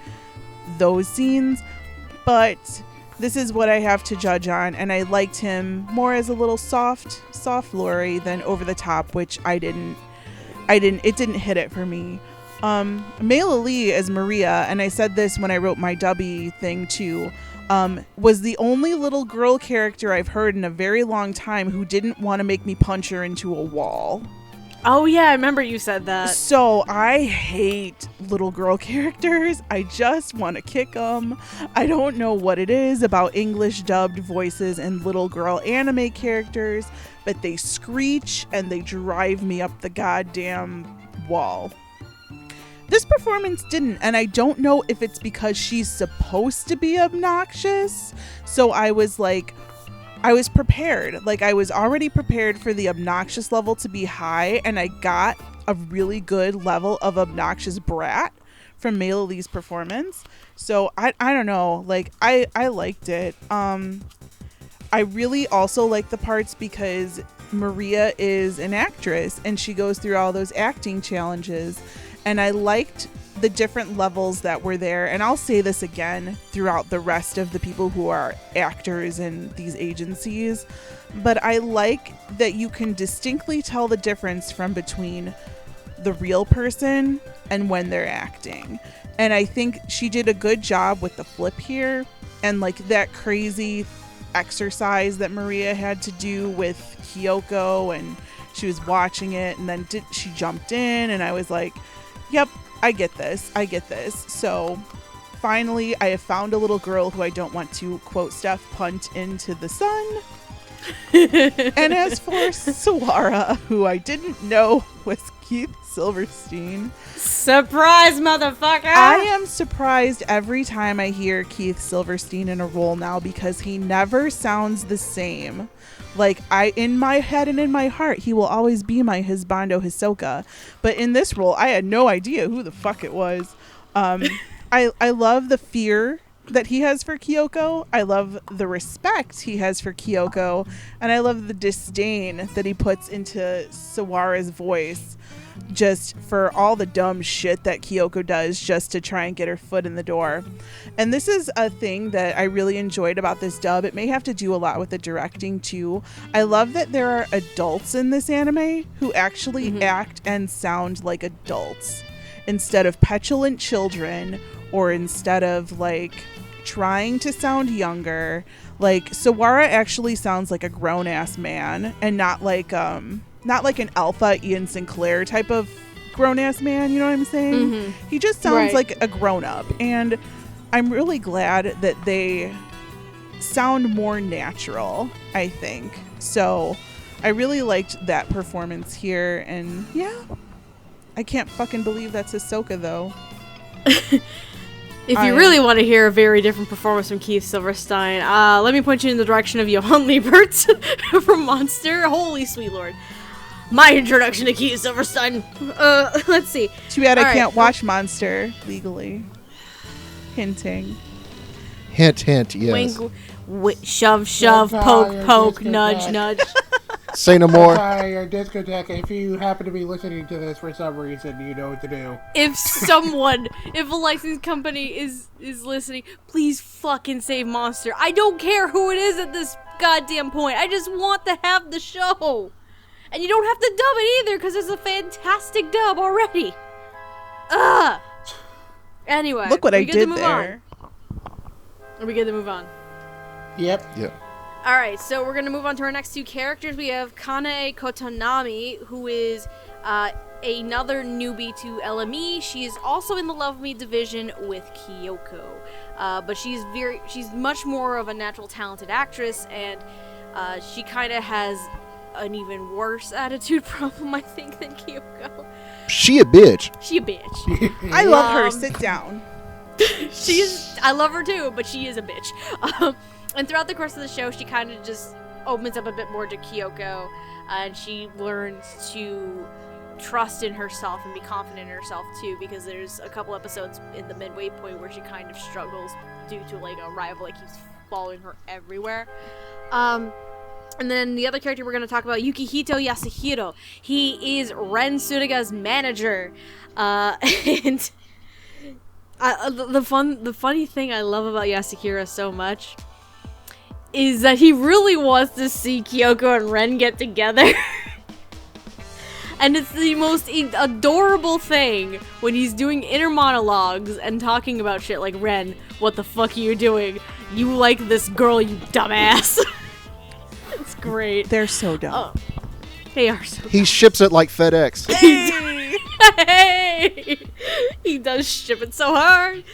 those scenes, but this is what I have to judge on, and I liked him more as a little soft Lori than over the top, which it didn't hit it for me. Maila Lee as Maria, and I said this when I wrote my dubby thing too, was the only little girl character I've heard in a very long time who didn't want to make me punch her into a wall. Oh yeah, I remember you said that. So I hate little girl characters. I just want to kick them. I don't know what it is about English dubbed voices and little girl anime characters, but they screech and they drive me up the goddamn wall. This performance didn't, and I don't know if it's because she's supposed to be obnoxious. So I was prepared. Like, I was already prepared for the obnoxious level to be high, and I got a really good level of obnoxious brat from Maila Lee's performance. So I don't know. Like, I liked it. I really also like the parts because Maria is an actress, and she goes through all those acting challenges. And I liked the different levels that were there. And I'll say this again throughout the rest of the people who are actors in these agencies. But I like that you can distinctly tell the difference from between the real person and when they're acting. And I think she did a good job with the flip here. And like that crazy exercise that Maria had to do with Kyoko, and she was watching it, and then she jumped in, and I was like, yep, I get this. So finally, I have found a little girl who I don't want to, quote, Steph, punt into the sun. And as for Sawara, who I didn't know was Keith Silverstein. Surprise, motherfucker! I am surprised every time I hear Keith Silverstein in a role now because he never sounds the same. Like, in my head and in my heart, he will always be my Husbando Hisoka. But in this role, I had no idea who the fuck it was. I love the fear that he has for Kyoko. I love the respect he has for Kyoko. And I love the disdain that he puts into Sawara's voice just for all the dumb shit that Kyoko does just to try and get her foot in the door. And this is a thing that I really enjoyed about this dub. It may have to do a lot with the directing too. I love that there are adults in this anime who actually act and sound like adults instead of petulant children, or instead of like trying to sound younger. Like, Sawara actually sounds like a grown-ass man and not like an alpha Ian Sinclair type of grown-ass man, you know what I'm saying? He just sounds like a grown-up, and I'm really glad that they sound more natural, I think. So I really liked that performance here, and yeah, I can't fucking believe that's Hisoka though. If you really want to hear a very different performance from Keith Silverstein, let me point you in the direction of Johan Liebert from Monster. Holy sweet lord. My introduction to Keith Silverstein. Let's see. Too bad I can't watch Monster legally. Hinting. Hint, hint, yes. Wink, shove, poke, nudge, nudge. Say no more. Your discotheque, if you happen to be listening to this for some reason, you know what to do. If a licensed company is listening, please fucking save Monster. I don't care who it is at this goddamn point. I just want to have the show. And you don't have to dub it either, because there's a fantastic dub already. Ugh. Anyway. Look what I did there. Are we good to move on? Yep. Alright, so we're going to move on to our next two characters. We have Conoco Tanami, who is another newbie to LME. She is also in the Love Me division with Kyoko. But she's much more of a natural talented actress, and she kind of has an even worse attitude problem, I think, than Kyoko. She a bitch. I love her. Sit down. I love her too, but she is a bitch. And throughout the course of the show, she kind of just opens up a bit more to Kyoko, and she learns to trust in herself and be confident in herself too, because there's a couple episodes in the midway point where she kind of struggles due to like a rival, like keeps following her everywhere. And then the other character we're going to talk about, Hito Yasuhito. He is Ren Tsuruga's manager. And the funny thing I love about Yasuhiro so much is that he really wants to see Kyoko and Ren get together. And it's the most adorable thing when he's doing inner monologues and talking about shit like, Ren, what the fuck are you doing? You like this girl, you dumbass. It's great. They're so dumb. They are so dumb. He ships it like FedEx. Hey! He does ship it so hard.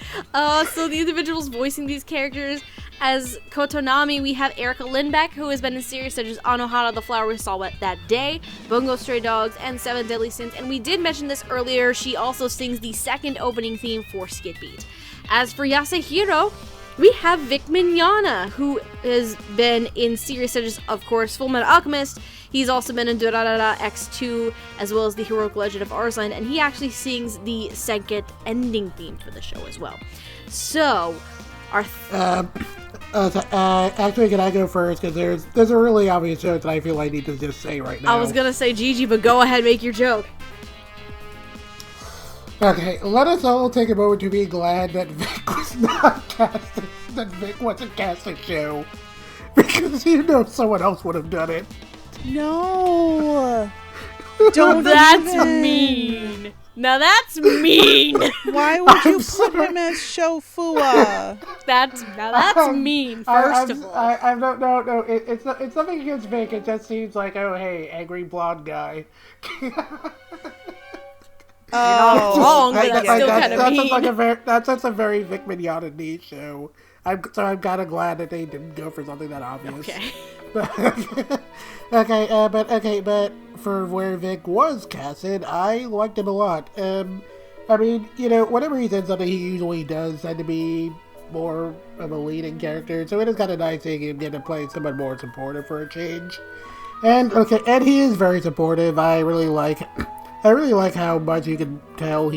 So the individuals voicing these characters, as Kotonami, we have Erica Lindbeck, who has been in series such as Anohana, The Flower We Saw That Day, Bungo Stray Dogs, and Seven Deadly Sins. And we did mention this earlier, she also sings the second opening theme for Skid Beat. As for Yasuhiro, we have Vic Mignogna, who has been in series such as, of course, Fullmetal Alchemist. He's also been in Durarara X2, as well as the Heroic Legend of Arslan, and he actually sings the second ending theme for the show as well. So, our... Actually, can I go first? Because there's a really obvious joke that I feel I need to just say right now. I was gonna say Gigi, but go ahead, make your joke. Okay, let us all take a moment to be glad that Vic was not casting, that Vic wasn't casting show. Because someone else would have done it. No. Don't. That's mean. Now that's mean. Why would you put him as Shofua? That's mean. First of all, No. It's nothing against Vic. It just seems like, oh hey, angry blonde guy. not wrong, but that's still kind of mean. That's just a very Vic Mignogna niche show. I'm kind of glad that they didn't go for something that obvious. Okay. But for where Vic was casted, I liked him a lot. I mean, whenever he's in something, he usually does tend to be more of a leading character, so it is kind of nice seeing him get to play someone more supportive for a change. And he is very supportive. I really like how much you can tell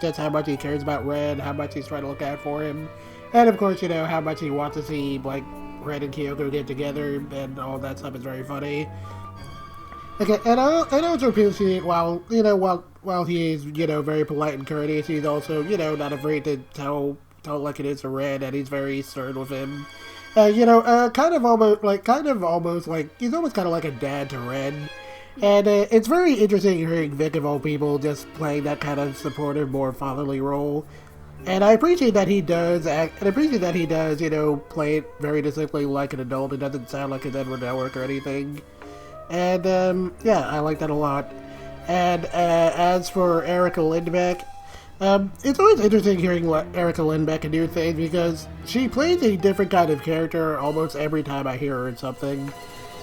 just how much he cares about Ren, how much he's trying to look out for him, and of course, how much he wants to see Ren and Kyoko get together, and all that stuff is very funny. Okay, and I also appreciate while he is very polite and courteous, he's also not afraid to tell like it is to Ren, and he's very stern with him. Kind of almost like he's almost kind of like a dad to Ren. And it's very interesting hearing Vic, of all people, just playing that kind of supportive, more fatherly role. And I appreciate that he does play it very distinctly like an adult. It doesn't sound like his Edward Elric or anything. And, I like that a lot. And as for Erica Lindbeck, it's always interesting hearing what Erica Lindbeck can do things, because she plays a different kind of character almost every time I hear her in something.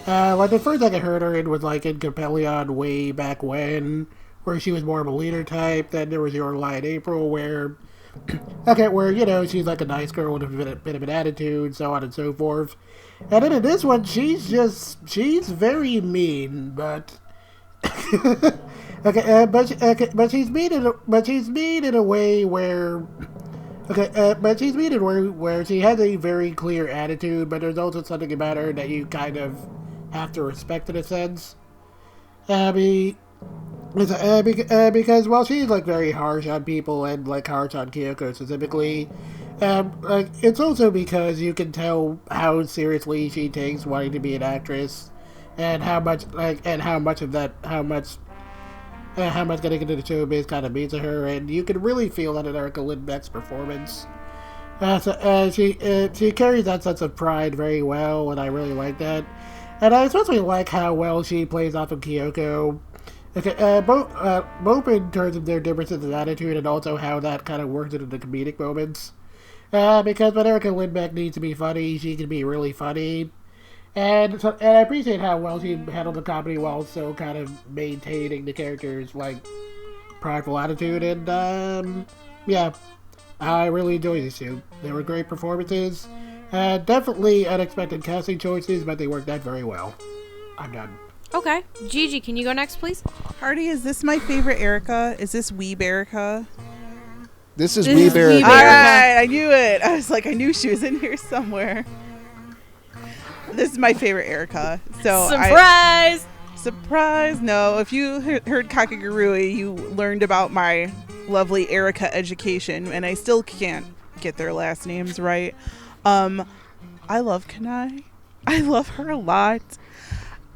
The first thing I heard her in was in Capellion way back when, where she was more of a leader type. Then there was Your Lie in April, where she's like a nice girl with a bit of an attitude, so on and so forth. And then in this one, she's very mean, but but she's mean in a way where where she has a very clear attitude, but there's also something about her that you kind of have to respect in a sense. Because while she's very harsh on people and harsh on Kyoko specifically, it's also because you can tell how seriously she takes wanting to be an actress, and how much getting into the showbiz kind of means to her, and you can really feel that in Erica Lindbeck's performance. She carries that sense of pride very well, and I really like that. And I especially like how well she plays off of Kyoko. Both in terms of their differences in attitude, and also how that kind of works into the comedic moments. Because when Erica Lindbeck needs to be funny, she can be really funny. And I appreciate how well she handled the comedy while also kind of maintaining the character's prideful attitude. And I really enjoyed these two. They were great performances. Definitely unexpected casting choices, but they worked out very well. I'm done. Okay. Gigi, can you go next, please? Hardy, is this my favorite Erica? Is this Weeb Erica? This is This is Weeb Erica. Weeb All Erica. right, I knew it. I was like, I knew she was in here somewhere. This is my favorite Erica. So Surprise! No, if you heard Kakagurui, you learned about my lovely Erica education, and I still can't get their last names right. I love Kanai. I love her a lot.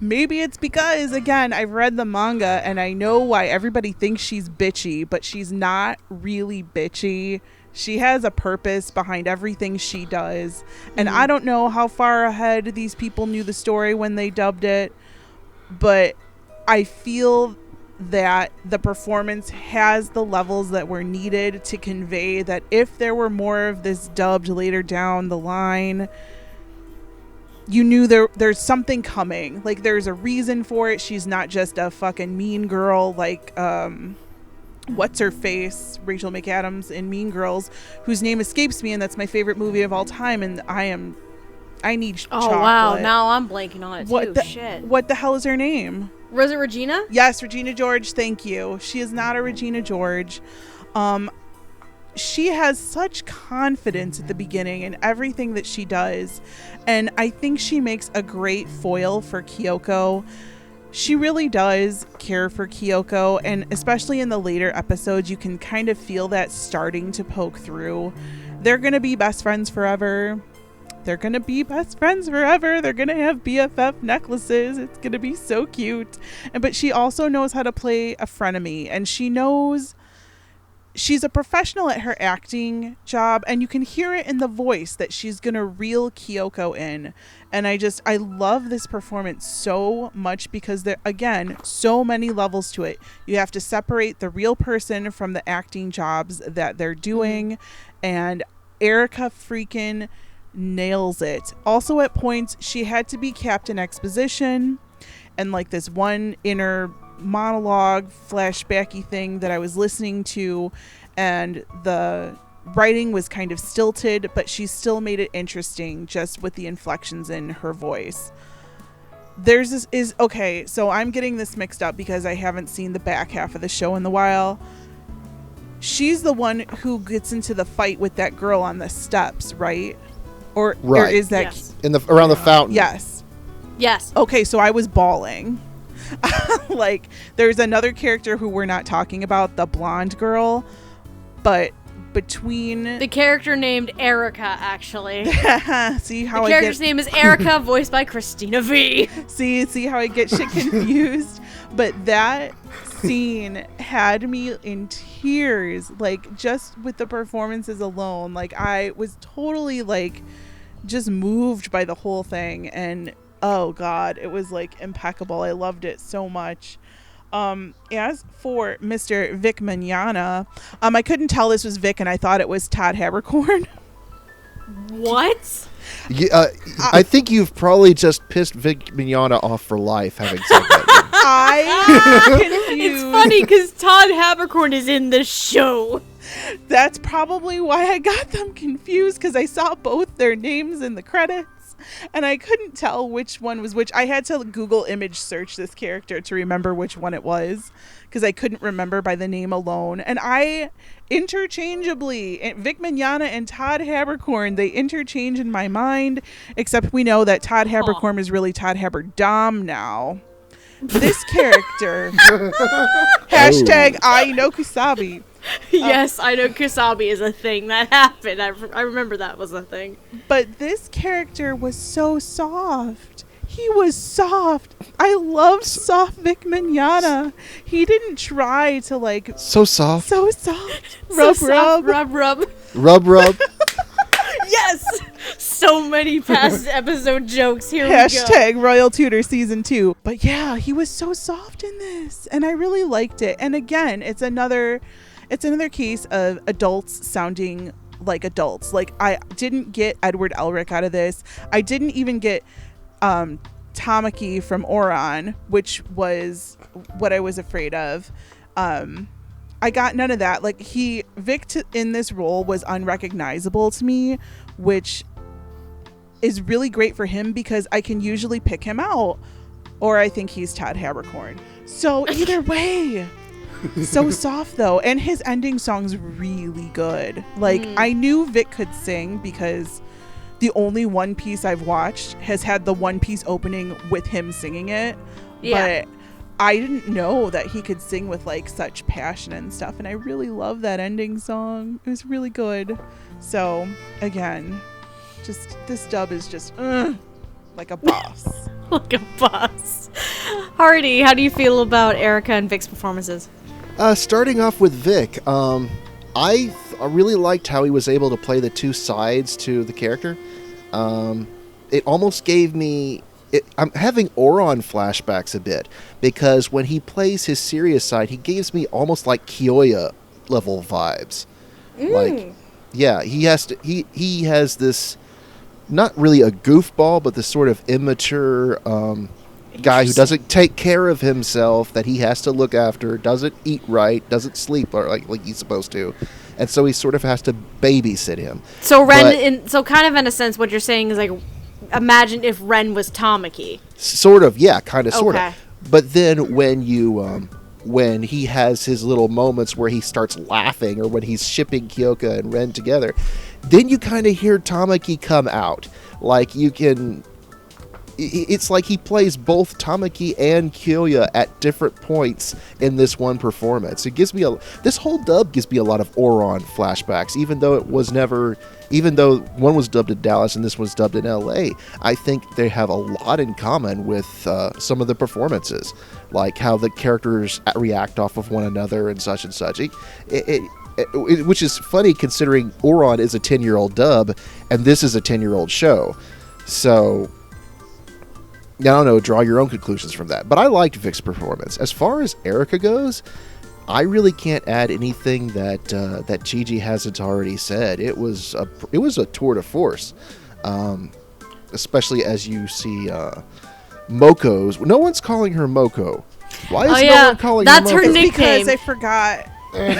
Maybe it's because, again, I've read the manga, and I know why everybody thinks she's bitchy, but she's not really bitchy. She has a purpose behind everything she does, and I don't know how far ahead these people knew the story when they dubbed it, but I feel that the performance has the levels that were needed to convey that if there were more of this dubbed later down the line, you knew there's something coming. Like, there's a reason for it. She's not just a fucking mean girl like what's her face, Rachel McAdams in Mean Girls, whose name escapes me, and that's my favorite movie of all time, and I need chocolate. Oh wow, now I'm blanking on it too. Shit. What the hell is her name? Was it Regina? Yes, Regina George, thank you. She is not a Regina George. She has such confidence at the beginning in everything that she does, and I think she makes a great foil for Kyoko. She really does care for Kyoko, and especially in the later episodes, you can kind of feel that starting to poke through. They're going to be best friends forever. They're going to be best friends forever. They're going to have BFF necklaces. It's going to be so cute. But she also knows how to play a frenemy, and she knows she's a professional at her acting job, and you can hear it in the voice that she's going to reel Kyoko in. And I love this performance so much because there, again, so many levels to it. You have to separate the real person from the acting jobs that they're doing, and Erica freaking nails it. Also, at points, she had to be Captain Exposition, and like this one inner monologue flashbacky thing that I was listening to, and the writing was kind of stilted, but she still made it interesting just with the inflections in her voice. Okay, so I'm getting this mixed up because I haven't seen the back half of the show in a while. She's the one who gets into the fight with that girl on the steps, right? Or is that Yes. Around the fountain? Yes. Okay, so I was bawling. Like, there's another character who we're not talking about, the blonde girl, but between the character named Erica, actually. See how The character's name is Erica, voiced by Cristina V. See how I get shit confused. But that scene had me in tears, like, just with the performances alone. Like, I was totally like just moved by the whole thing, and oh god, it was like impeccable. I loved it so much. As for Mr. Vic Mignogna, I couldn't tell this was Vic, and I thought it was Todd Habercorn. What? I think you've probably just pissed Vic Mignogna off for life having said that. I confused. It's funny because Todd Habercorn is in the show. That's probably why I got them confused, because I saw both their names in the credits and I couldn't tell which one was which. I had to Google image search this character to remember which one it was, because I couldn't remember by the name alone. And I interchangeably, Vic Mignogna and Todd Habercorn, they interchange in my mind, except we know that Todd Habercorn is really Todd Haberdom now. This character, hashtag I know Kusabi. Yes, I know Kusabi is a thing that happened. I remember that was a thing. But this character was so soft. He was soft. I love soft Vic Mignogna. He didn't try to like... So soft. So soft. Rub, so soft, rub. Rub. Yes! So many past episode jokes. Here hashtag we go. Royal Tutor Season 2. But yeah, he was so soft in this, and I really liked it. And again, it's another case of adults sounding like adults. Like, I didn't get Edward Elric out of this. I didn't even get Tamaki from Oran, which was what I was afraid of. I got none of that. Like, Vic in this role was unrecognizable to me, which is really great for him because I can usually pick him out, or I think he's Todd Habercorn. So either way, So soft though, and his ending song's really good. Like I knew Vic could sing because the only One Piece I've watched has had the One Piece opening with him singing it. Yeah. But I didn't know that he could sing with like such passion and stuff, and I really love that ending song. It was really good. So again, just this dub is just like a boss. Like a boss. Hardy, how do you feel about Erica and Vic's performances? Starting off with Vic, I really liked how he was able to play the two sides to the character. It almost gave me... I'm having Oron flashbacks a bit, because when he plays his serious side, he gives me almost like Kyoya level vibes. Like, yeah, he has this, not really a goofball, but this sort of immature guy who doesn't take care of himself, that he has to look after, doesn't eat right, doesn't sleep like he's supposed to, and so he sort of has to babysit him. So so kind of in a sense, what you're saying is like, imagine if Ren was Tamaki. Sort of, yeah, kind of, sort Okay. of. But then when when he has his little moments where he starts laughing, or when he's shipping Kyoko and Ren together, then you kind of hear Tamaki come out. Like, you can... It's like he plays both Tamaki and Kyoya at different points in this one performance. It gives me this whole dub gives me a lot of Oron flashbacks, even though one was dubbed in Dallas and this was dubbed in LA. I think they have a lot in common with some of the performances, like how the characters react off of one another and such and such. Which is funny considering Oron is a 10-year-old dub and this is a 10-year-old show. So... I don't know, draw your own conclusions from that. But I liked Vic's performance. As far as Erica goes, I really can't add anything that Gigi hasn't already said. It was a tour de force, especially as you see Moko's. No one's calling her Moko. Why is no one calling her Moko? That's her nickname. Because I forgot. And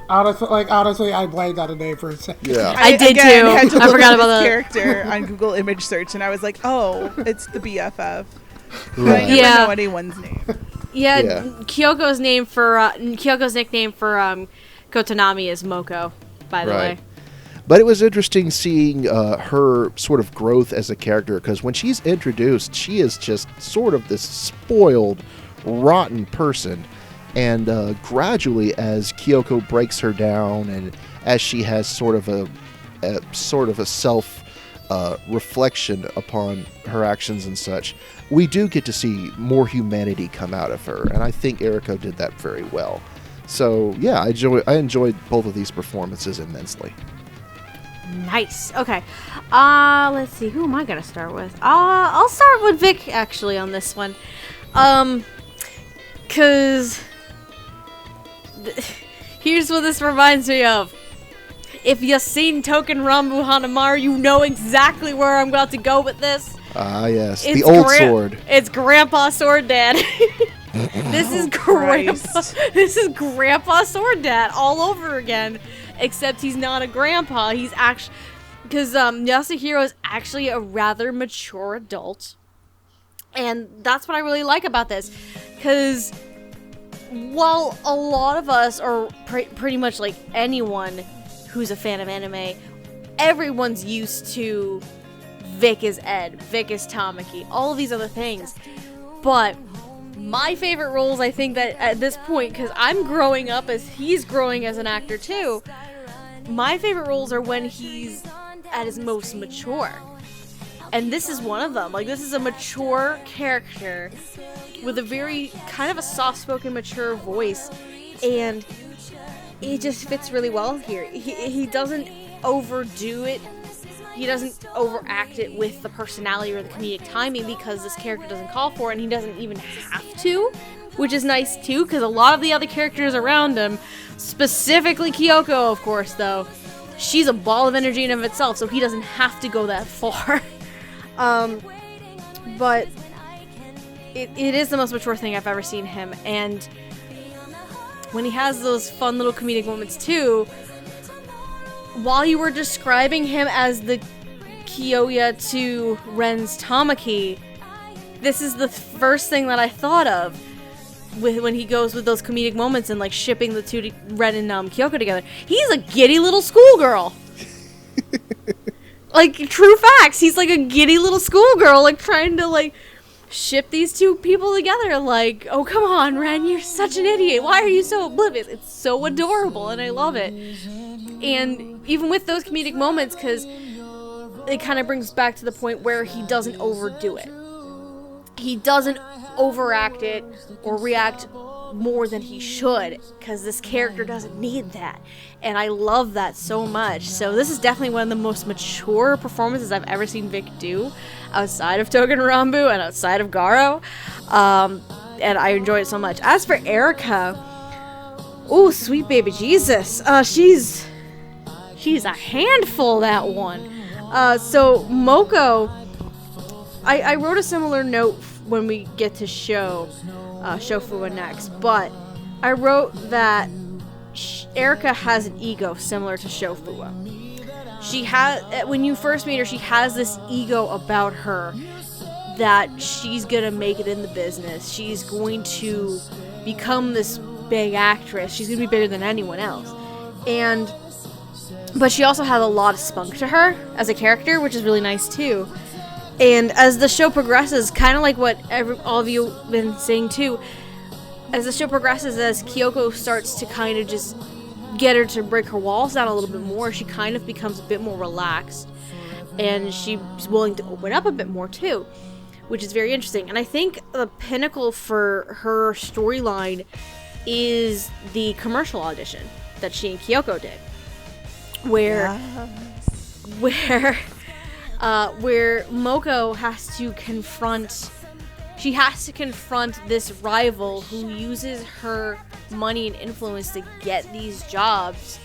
honestly, I blanked out a name for a second. Yeah, I did again, too. had to I look forgot up about his that. character on Google image search, and I was like, oh, it's the BFF. Right. I never Yeah. know anyone's name. Yeah, Yeah. Kyoko's nickname for Kotanami is Moko, by the way. But it was interesting seeing her sort of growth as a character, because when she's introduced, she is just sort of this spoiled, rotten person. And gradually, as Kyoko breaks her down, and as she has sort of a self reflection upon her actions and such, we do get to see more humanity come out of her, and I think Erica did that very well. So yeah, I enjoyed both of these performances immensely. Nice. Okay. Let's see. Who am I gonna start with? I'll start with Vic actually on this one. Cause here's what this reminds me of. If you've seen Token Rambu Hanamaru, you know exactly where I'm about to go with this. Ah, yes, the old sword. It's Grandpa Sword Dad. This is Grandpa. This is Grandpa Sword Dad all over again, except he's not a grandpa. He's actually, because Yasuhiro is actually a rather mature adult, and that's what I really like about this. Because while a lot of us, or pretty much like anyone who's a fan of anime, everyone's used to Vic is Ed, Vic is Tamaki, all of these other things. But my favorite roles, I think that at this point, because I'm growing up as he's growing as an actor too, my favorite roles are when he's at his most mature. And this is one of them. Like, this is a mature character with a very kind of a soft-spoken, mature voice, and he just fits really well here. He doesn't overdo it. He doesn't overact it with the personality or the comedic timing, because this character doesn't call for it, and he doesn't even have to, which is nice too, because a lot of the other characters around him, specifically Kyoko, of course, though, she's a ball of energy in and of itself, so he doesn't have to go that far. But it is the most mature thing I've ever seen him, and when he has those fun little comedic moments too, while you were describing him as the Kyoya to Ren's Tamaki, this is the first thing that I thought of. when he goes with those comedic moments and like shipping the two Ren and Kyoko together, he's a giddy little schoolgirl. Like, true facts. He's like a giddy little schoolgirl, like trying to like ship these two people together. Like, oh come on, Ren, you're such an idiot. Why are you so oblivious? It's so adorable, and I love it. And even with those comedic moments, because it kind of brings back to the point where he doesn't overdo it. He doesn't overact it or react more than he should, because this character doesn't need that. And I love that so much. So this is definitely one of the most mature performances I've ever seen Vic do, outside of Togen Rambu and outside of Garo. And I enjoy it so much. As for Erica, oh, sweet baby Jesus. She's a handful, that one. So Moko, I wrote a similar note when we get to Shofu next, but I wrote that Erica has an ego similar to Shofu. She has, when you first meet her, she has this ego about her that she's gonna make it in the business. She's going to become this big actress. She's gonna be bigger than anyone else. But she also has a lot of spunk to her as a character, which is really nice too. And as the show progresses, kind of like what all of you have been saying too, as the show progresses, as Kyoko starts to kind of just get her to break her walls down a little bit more, she kind of becomes a bit more relaxed. And she's willing to open up a bit more too, which is very interesting. And I think the pinnacle for her storyline is the commercial audition that she and Kyoko did. Where Moko has to confront this rival who uses her money and influence to get these jobs,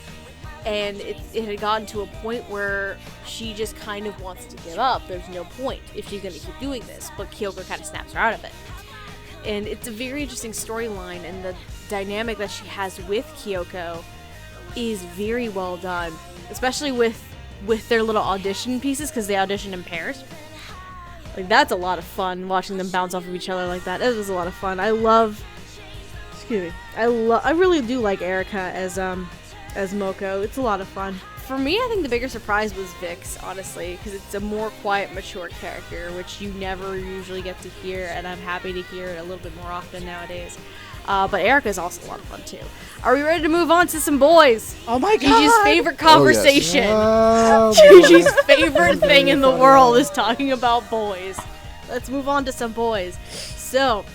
and it had gotten to a point where she just kind of wants to give up. There's no point if she's going to keep doing this, but Kyoko kind of snaps her out of it. And it's a very interesting storyline, and the dynamic that she has with Kyoko is very well done, especially with their little audition pieces, because they audition in pairs. Like, that's a lot of fun, watching them bounce off of each other like that. It was a lot of fun. I really do like Erica as Moko. It's a lot of fun. For me, I think the bigger surprise was Vic's, honestly, because it's a more quiet, mature character, which you never usually get to hear, and I'm happy to hear it a little bit more often nowadays. But Erica is also a lot of fun too. Are we ready to move on to some boys? Oh my god! Gigi's favorite conversation. Gigi's favorite thing in the world is talking about boys. Let's move on to some boys. So,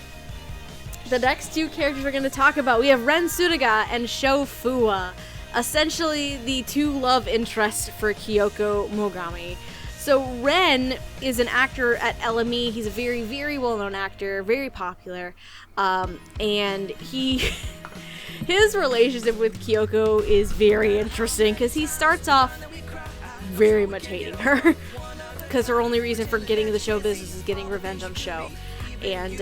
the next two characters we're going to talk about, we have Ren Tsuruga and Shofu. Essentially, the two love interests for Kyoko Mogami. So Ren is an actor at LME. He's a very, very well-known actor, very popular, and his relationship with Kyoko is very interesting, because he starts off very much hating her, because her only reason for getting into the show business is getting revenge on Sho, and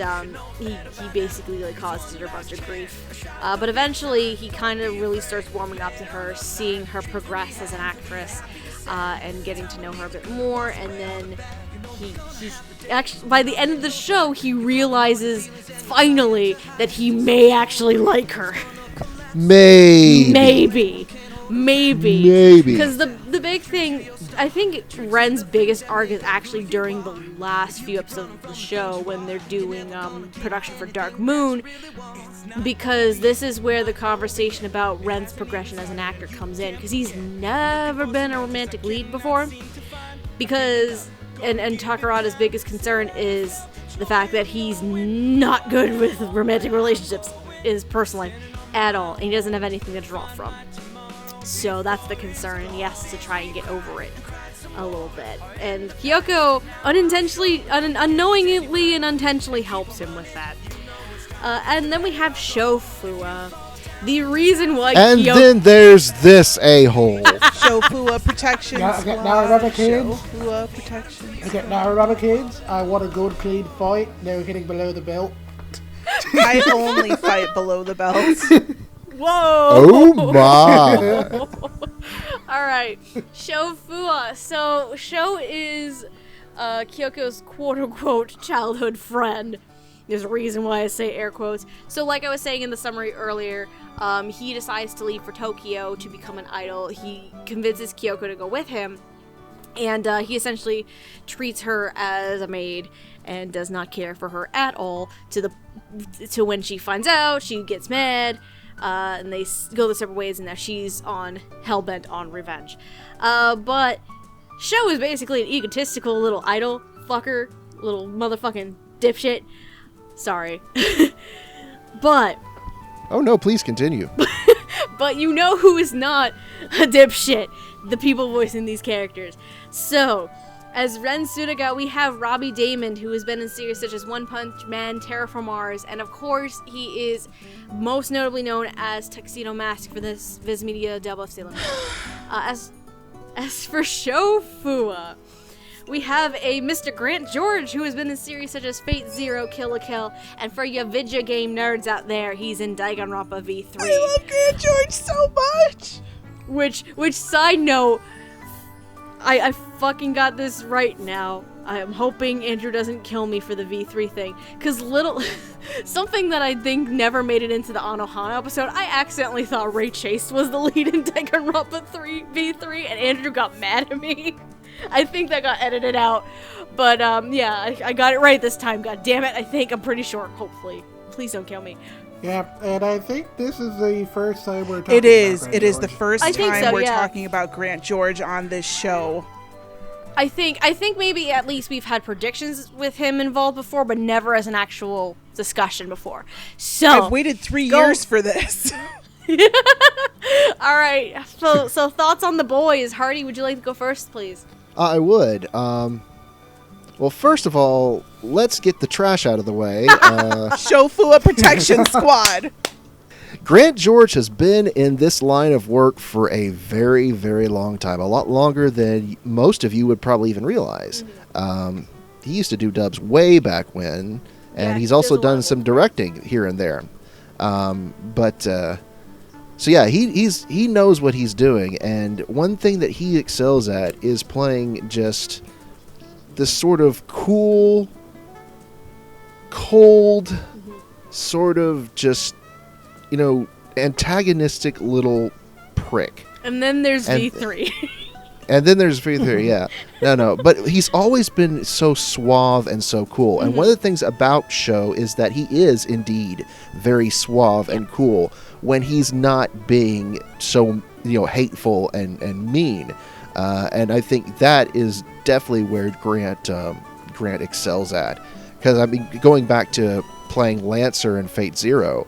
he basically like causes her a bunch of grief. But eventually, he kind of really starts warming up to her, seeing her progress as an actress. And getting to know her a bit more, and then he actually, by the end of the show, he realizes finally that he may actually like her. Maybe. Because the big thing, I think Ren's biggest arc is actually during the last few episodes of the show, when they're doing production for Dark Moon, because this is where the conversation about Ren's progression as an actor comes in, because he's never been a romantic lead before, because and Takarada's biggest concern is the fact that he's not good with romantic relationships in his personal life at all, and he doesn't have anything to draw from. So that's the concern, and he has to try and get over it a little bit. And Kyoko unknowingly and unintentionally helps him with that. And then we have Shofu. The reason why And then there's this a-hole. Shofu protection. Now remember, kids. Shofu protection. Okay, now remember, kids. I want a good, clean fight. No hitting below the belt. I only fight below the belt. Whoa! Oh my! Alright, Shofu. So, Sho is Kyoko's quote-unquote childhood friend. There's a reason why I say air quotes. So like I was saying in the summary earlier, he decides to leave for Tokyo to become an idol. He convinces Kyoko to go with him, and he essentially treats her as a maid and does not care for her at all, to when she finds out, she gets mad, and they go their separate ways, and now she's hell-bent on revenge. But Sho is basically an egotistical little idol fucker, little motherfucking dipshit. Sorry. But... Oh no, please continue. But you know who is not a dipshit? The people voicing these characters. So, as Ren Tsuruga, we have Robbie Damon, who has been in series such as One Punch Man, Terra from Mars, and of course, he is most notably known as Tuxedo Mask for this Viz Media dub of Sailor Moon. As for Shofu, we have a Mr. Grant George, who has been in series such as Fate Zero, Kill la Kill, and for you video game nerds out there, he's in Danganronpa V3. I love Grant George so much! Which side note, I fucking got this right now. I am hoping Andrew doesn't kill me for the V3 thing, because something that I think never made it into the Anohana episode, I accidentally thought Ray Chase was the lead in Danganronpa V3, and Andrew got mad at me. I think that got edited out, but yeah, I got it right this time. God damn it! I'm pretty sure. Hopefully, please don't kill me. Yeah, and I think this is the first time we're talking It is. about It Grant is the George. first I think time so, we're yeah. talking about Grant George on this show. I think maybe at least we've had predictions with him involved before, but never as an actual discussion before. So I've waited 3 years for this. all right. So thoughts on the boys. Hardy, would you like to go first, please? I would. Well, first of all, let's get the trash out of the way. Shofu Protection Squad. Grant George has been in this line of work for a very, very long time. A lot longer than most of you would probably even realize. He used to do dubs way back when, and Yeah, he's he also does a lot done of some directing here and there. So yeah, he knows what he's doing, and one thing that he excels at is playing just this sort of cool, cold, sort of just, antagonistic little prick. And then there's And- V3. And then there's V3, yeah. No, but he's always been so suave and so cool. And one of the things about Sho is that he is indeed very suave and cool when he's not being so, hateful and mean. And I think that is definitely where Grant excels at. Because, I mean, going back to playing Lancer in Fate Zero,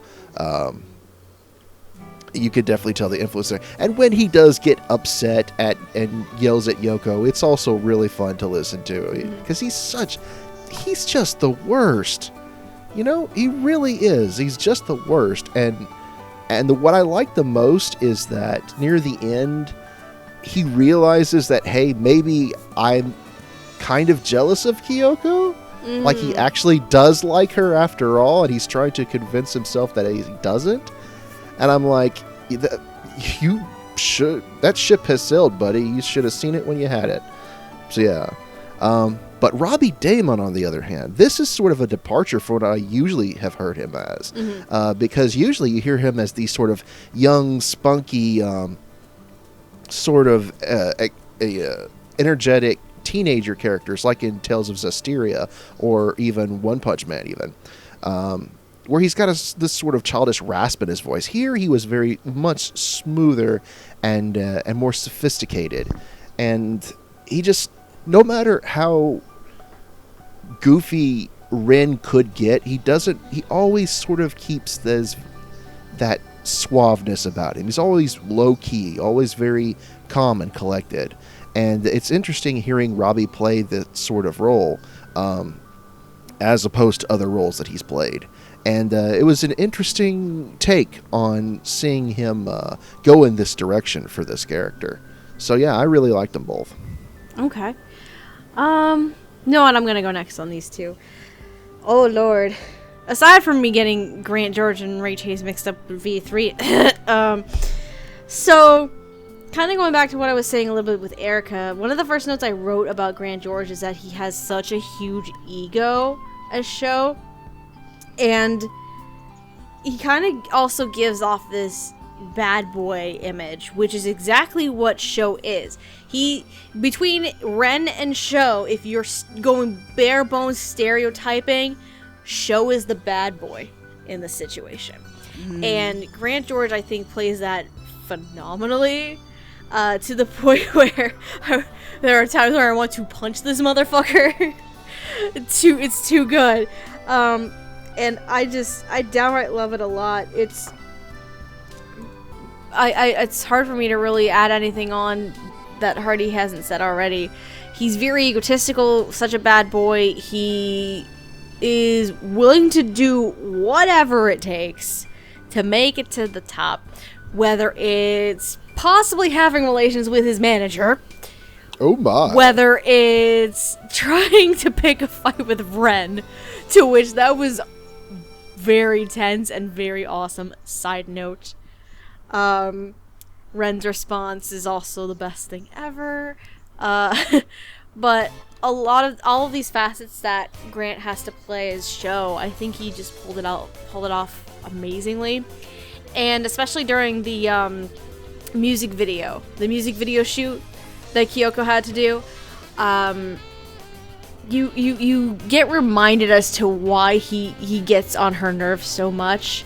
you could definitely tell the influence there. And when he does get upset and yells at Yoko, it's also really fun to listen to. Because he's just the worst. He really is. He's just the worst. And what I like the most is that near the end, he realizes that, hey, maybe I'm kind of jealous of Kyoko. Like, he actually does like her after all, and he's trying to convince himself that he doesn't. And I'm like, that ship has sailed, buddy. You should have seen it when you had it. So yeah. But Robbie Damon, on the other hand, this is sort of a departure from what I usually have heard him as. Because usually you hear him as these sort of young, spunky, sort of energetic teenager characters, like in Tales of Zestiria, or even One Punch Man, even. Where he's got this sort of childish rasp in his voice. Here he was very much smoother and more sophisticated. And he just, no matter how goofy Ren could get, he always sort of keeps that suaveness about him. He's always low-key, always very calm and collected. And it's interesting hearing Robbie play that sort of role, as opposed to other roles that he's played. And it was an interesting take on seeing him go in this direction for this character. So yeah, I really liked them both. Okay. No, and I'm gonna go next on these two. Oh lord. Aside from me getting Grant George and Ray Chase mixed up with V3, so kind of going back to what I was saying a little bit with Erica, one of the first notes I wrote about Grant George is that he has such a huge ego as Sho. And he kind of also gives off this bad boy image, which is exactly what Sho is. Between Ren and Sho, if you're going bare bones stereotyping, Sho is the bad boy in the situation. And Grant George, I think, plays that phenomenally, to the point where there are times where I want to punch this motherfucker. It's too good. And I downright love it a lot. It's hard for me to really add anything on that Hardy hasn't said already. He's very egotistical, such a bad boy. He is willing to do whatever it takes to make it to the top, whether it's possibly having relations with his manager. Oh my. Whether it's trying to pick a fight with Ren, to which that was very tense and very awesome. Side note. Ren's response is also the best thing ever. But all of these facets that Grant has to play as Sho, I think he just pulled it off amazingly. And especially during the music video shoot that Kyoko had to do, you get reminded as to why he gets on her nerves so much.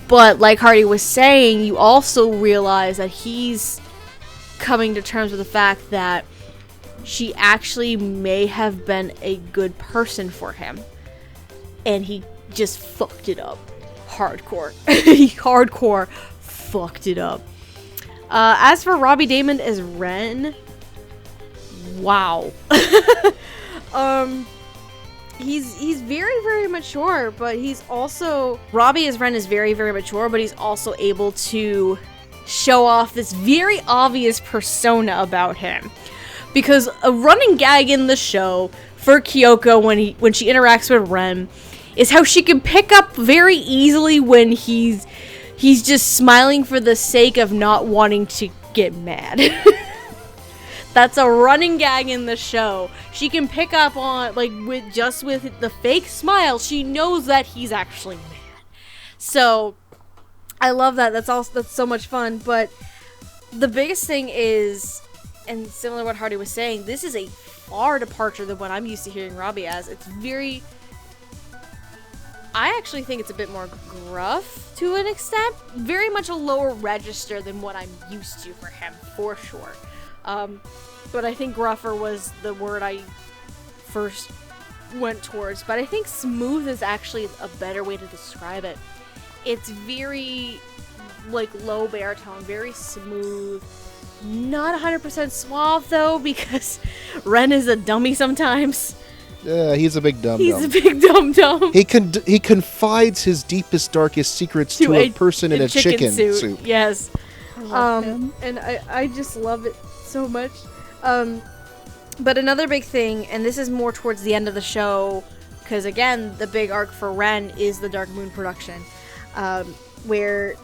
But like Hardy was saying, you also realize that he's coming to terms with the fact that she actually may have been a good person for him. And he just fucked it up. Hardcore. He hardcore fucked it up. As for Robbie Damon as Ren, wow. He's very, very mature, but he's also... Robbie as Ren is very, very mature, but he's also able to show off this very obvious persona about him. Because a running gag in the show for Kyoko when she interacts with Ren is how she can pick up very easily when he's just smiling for the sake of not wanting to get mad. That's a running gag in the show. She can pick up on, like, with the fake smile, she knows that he's actually mad. So, I love that. That's so much fun. But the biggest thing is, and similar to what Hardy was saying, this is a far departure than what I'm used to hearing Robbie as. It's very... I actually think it's a bit more gruff to an extent. Very much a lower register than what I'm used to for him, for sure. But I think gruffer was the word I first went towards. But I think smooth is actually a better way to describe it. It's very, like, low baritone, very smooth. Not 100% suave, though, because Ren is a dummy sometimes. Yeah, he's a big dum-dum. He's a big dum-dum. He confides his deepest, darkest secrets to a person in a chicken suit. Yes. Him. And I just love it so much. But another big thing, and this is more towards the end of the show, because again, the big arc for Ren is the Dark Moon production, where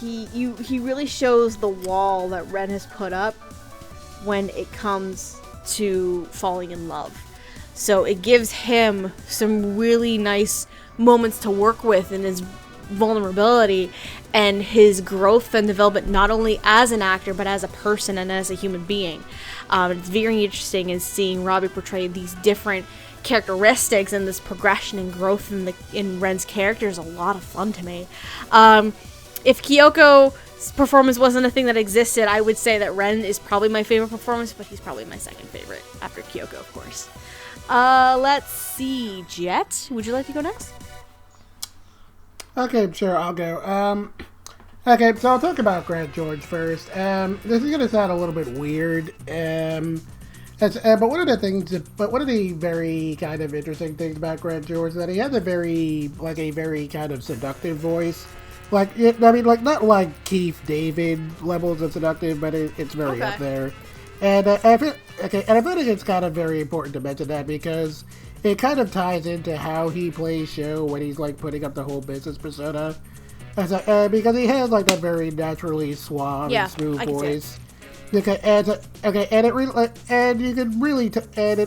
he really shows the wall that Ren has put up when it comes to falling in love. So it gives him some really nice moments to work with in his vulnerability and his growth and development, not only as an actor but as a person and as a human being. It's very interesting in seeing Robbie portray these different characteristics, and this progression and growth in Ren's character is a lot of fun to me. If Kyoko's performance wasn't a thing that existed, I would say that Ren is probably my favorite performance, but he's probably my second favorite after Kyoko, of course. Let's see, Jet, would you like to go next? Okay, sure, I'll go. Okay, so I'll talk about Grant George first. This is going to sound a little bit weird, but one of the very kind of interesting things about Grant George is that he has a very kind of seductive voice. Not like Keith David levels of seductive, but it's very up there. And I feel like it's kind of very important to mention that because it kind of ties into how he plays Sho when he's like putting up the whole business persona. Because he has like that very naturally suave and smooth voice. And it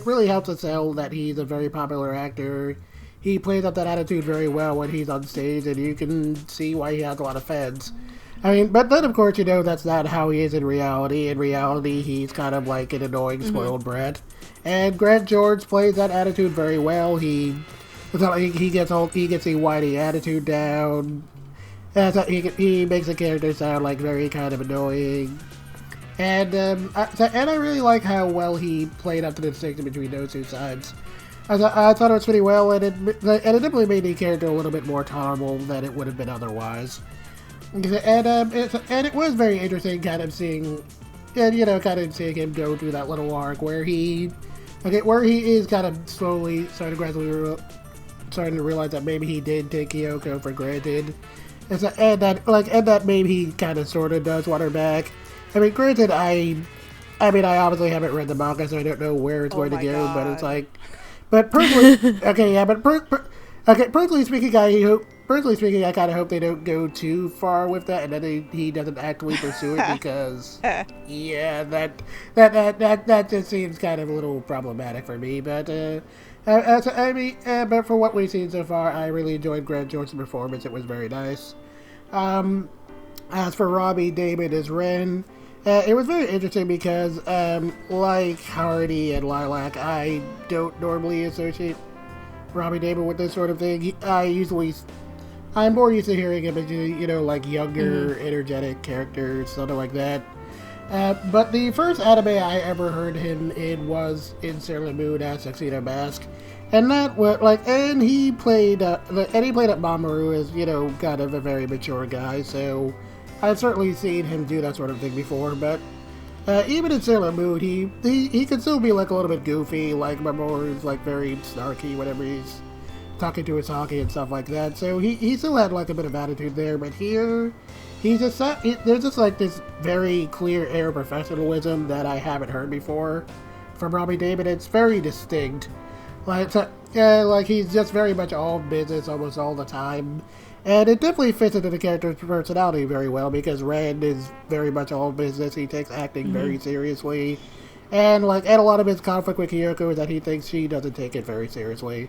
really helps to sell that he's a very popular actor. he plays up that attitude very well when he's on stage, and you can see why he has a lot of fans. I mean, but then of course, that's not how he is in reality. In reality, he's kind of like an annoying, spoiled brat. And Grant George plays that attitude very well. He gets the whiny attitude down. He makes the character sound like very kind of annoying. And I really like how well he played up to the distinction between those two sides. I thought it was pretty well, and it definitely made the character a little bit more tolerable than it would have been otherwise. And it was very interesting kind of seeing him go through that little arc where he is kind of starting to realize that maybe he did take Kyoko for granted, and that maybe he kind of sort of does want her back. I mean, granted, I obviously haven't read the manga, so I don't know where it's going to go. God. But it's like, but personally, personally speaking, I kind of hope they don't go too far with that, and that he doesn't actively pursue it because, that just seems kind of a little problematic for me. But but for what we've seen so far, I really enjoyed Grant George's performance. It was very nice. As for Robbie Damon as Ren, it was very interesting because, like Hardy and Lilac, I don't normally associate Robbie Damon with this sort of thing. I'm more used to hearing him as, like younger, energetic characters, something like that. But the first anime I ever heard him in was in Sailor Moon as Tuxedo Mask. And that was and he played at Mamoru as, kind of a very mature guy, so I've certainly seen him do that sort of thing before, but even in Sailor Moon, he can still be a little bit goofy, like Mamoru's very snarky whenever he's talking to Hisaki and stuff like that, so he still had a bit of attitude there, but here, there's just this very clear air of professionalism that I haven't heard before from Robbie Damon. It's very distinct. He's just very much all business almost all the time. And it definitely fits into the character's personality very well because Ren is very much all business. He takes acting very seriously. And a lot of his conflict with Kyoko is that he thinks she doesn't take it very seriously.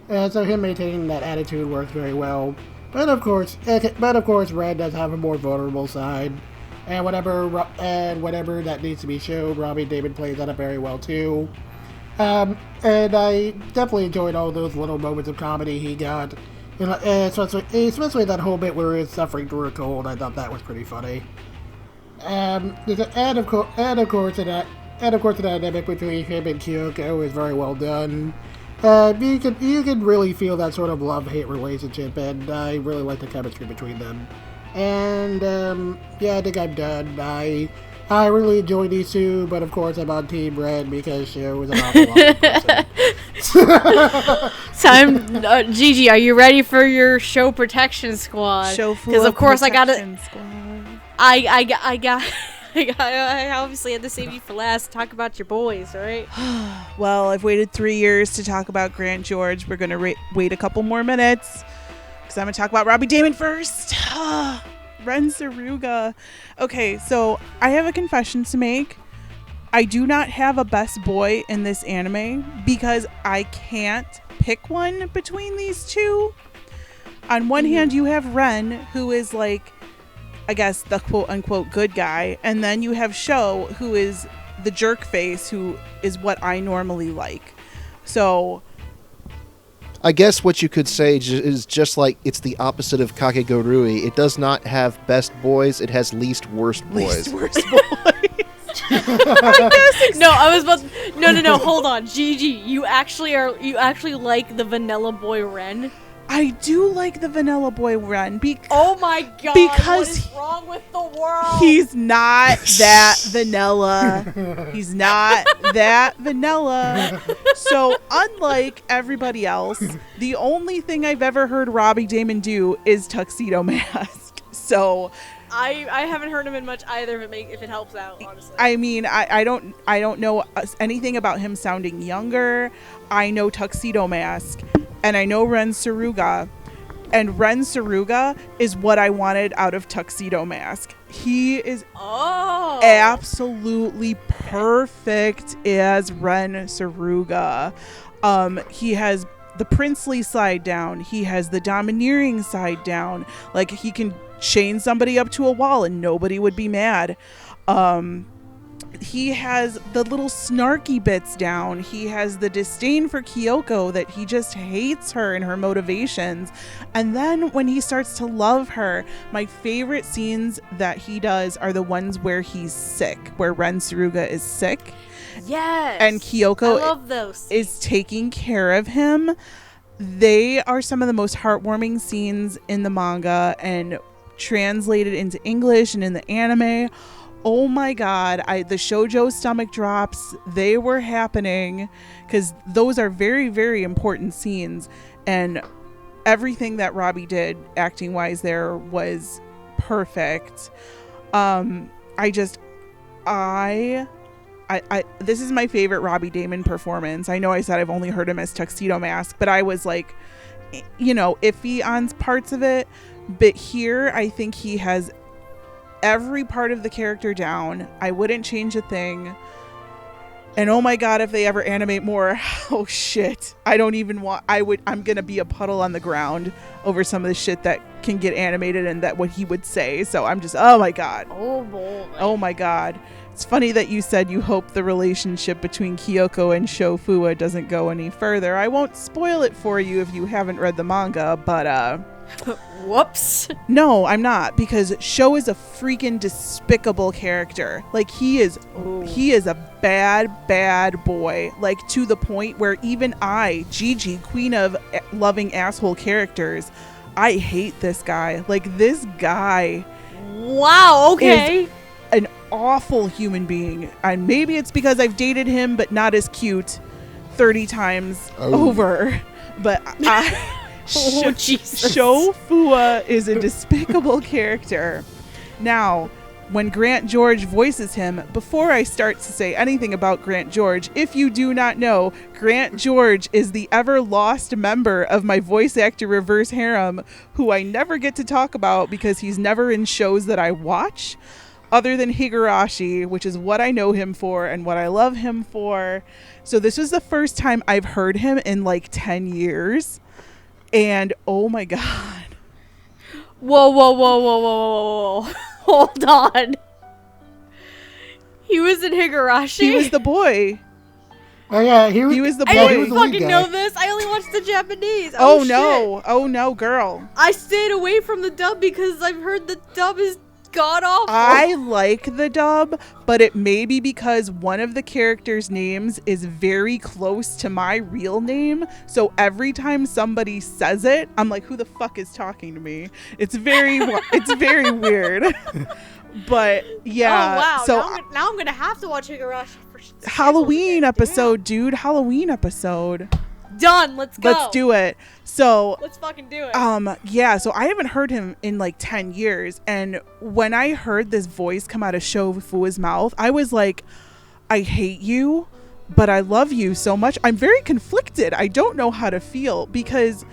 And so him maintaining that attitude works very well. But of course, Ren does have a more vulnerable side. And whatever that needs to be shown, Robbie Damon plays that up very well too. And I definitely enjoyed all those little moments of comedy he got. Especially that whole bit where he was suffering through a cold. I thought that was pretty funny. And of course, the dynamic between him and Kyoko is very well done. You can really feel that sort of love-hate relationship, and I really like the chemistry between them. And I think I'm done. I really enjoyed these two, but of course I'm on Team Red because she was an awful lot of Time, Gigi, are you ready for your show protection squad? Because of course I obviously had to save you for last to talk about your boys, right? Well, I've waited 3 years to talk about Grant George. We're going to wait a couple more minutes because I'm going to talk about Robbie Damon first. Ren Tsuruga. Okay, so I have a confession to make. I do not have a best boy in this anime because I can't pick one between these two. On one hand, you have Ren, who is I guess the quote-unquote good guy, and then you have Sho, who is the jerk face, who is what I normally like. So I guess what you could say is just it's the opposite of Kakegurui. It does not have best boys, it has least worst boys. Least worst boys. No, hold on. Gigi, you actually like the vanilla boy Ren? I do like the vanilla boy Ren. Oh my god, because what is wrong with the world? He's not that vanilla. He's not that vanilla. So unlike everybody else, the only thing I've ever heard Robbie Damon do is Tuxedo Mask. So I haven't heard him in much either if it helps out, honestly. I mean, I don't know anything about him sounding younger. I know Tuxedo Mask. And I know Ren Tsuruga. And Ren Tsuruga is what I wanted out of Tuxedo Mask. He is absolutely perfect as Ren Tsuruga. He has the princely side down. He has the domineering side down. Like, he can chain somebody up to a wall and nobody would be mad. He has the little snarky bits down. He has the disdain for Kyoko, that he just hates her and her motivations. And then when he starts to love her, my favorite scenes that he does are the ones where he's sick, where Ren Tsuruga is sick. Yes. And Kyoko I love those is taking care of him. They are some of the most heartwarming scenes in the manga and translated into English and in the anime. Oh my god, the shoujo stomach drops, they were happening, because those are very, very important scenes, and everything that Robbie did acting wise there was perfect. This is my favorite Robbie Damon performance. I know I said I've only heard him as Tuxedo Mask, but I was like, iffy on parts of it, but here I think he has every part of the character down. I wouldn't change a thing. And oh my god, if they ever animate more, oh shit, I'm gonna be a puddle on the ground over some of the shit that can get animated and that what he would say. So I'm just, oh my god, oh boy, oh my god. It's funny that you said you hope the relationship between Kyoko and Shofu doesn't go any further. I won't spoil it for you if you haven't read the manga, but whoops. No, I'm not, because Sho is a freaking despicable character. Like, he is a bad boy, like, to the point where even I, Gigi, queen of loving asshole characters, I hate this guy. Like, this guy, wow, okay, is an awful human being. And maybe it's because I've dated him, but not as cute 30 times over. But oh, Jesus. Shofu is a despicable character. Now, when Grant George voices him, before I start to say anything about Grant George, if you do not know, Grant George is the ever lost member of my voice actor reverse harem, who I never get to talk about because he's never in shows that I watch, other than Higurashi, which is what I know him for and what I love him for. So this was the first time I've heard him in like 10 years. And oh my god. Whoa. Hold on. He was in Higurashi? He was the boy. Oh yeah, he was the boy. I didn't fucking guy. know this. I only watched the Japanese. Oh shit. no. Oh no, girl. I stayed away from the dub because I've heard the dub is god awful. I like the dub, but it may be because one of the characters' names is very close to my real name. So every time somebody says it, I'm like, who the fuck is talking to me? It's very weird. But yeah. Oh wow. So now I'm gonna have to watch Higurashi for Halloween episode, dude. Halloween episode. Done. Let's go. Let's do it. So let's fucking do it. Yeah, so I haven't heard him in like 10 years, and when I heard this voice come out of Shofu's mouth, I was like, I hate you, but I love you so much. I'm very conflicted. I don't know how to feel, because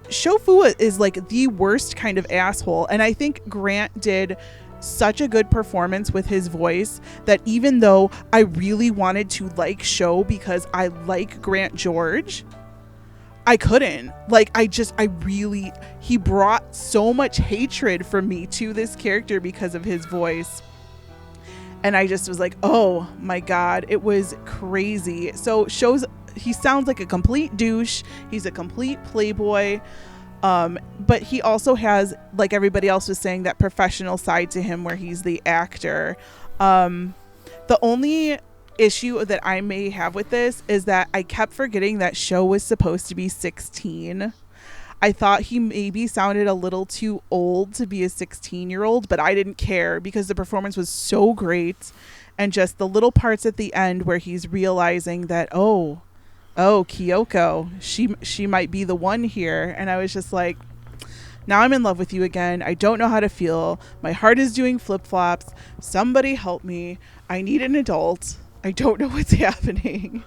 Shofu is like the worst kind of asshole, and I think Grant did such a good performance with his voice that even though I really wanted to like Sho because I like Grant George, I couldn't. Like, he brought so much hatred from me to this character because of his voice. And I just was like, oh my god, it was crazy. So he sounds like a complete douche. He's a complete playboy. But he also has, like everybody else was saying, that professional side to him where he's the actor. The only issue that I may have with this is that I kept forgetting that Sho was supposed to be 16. I thought he maybe sounded a little too old to be a 16-year-old, but I didn't care because the performance was so great. And just the little parts at the end where he's realizing that, oh, Kyoko, she might be the one here. And I was just like, now I'm in love with you again. I don't know how to feel. My heart is doing flip-flops. Somebody help me. I need an adult. I don't know what's happening.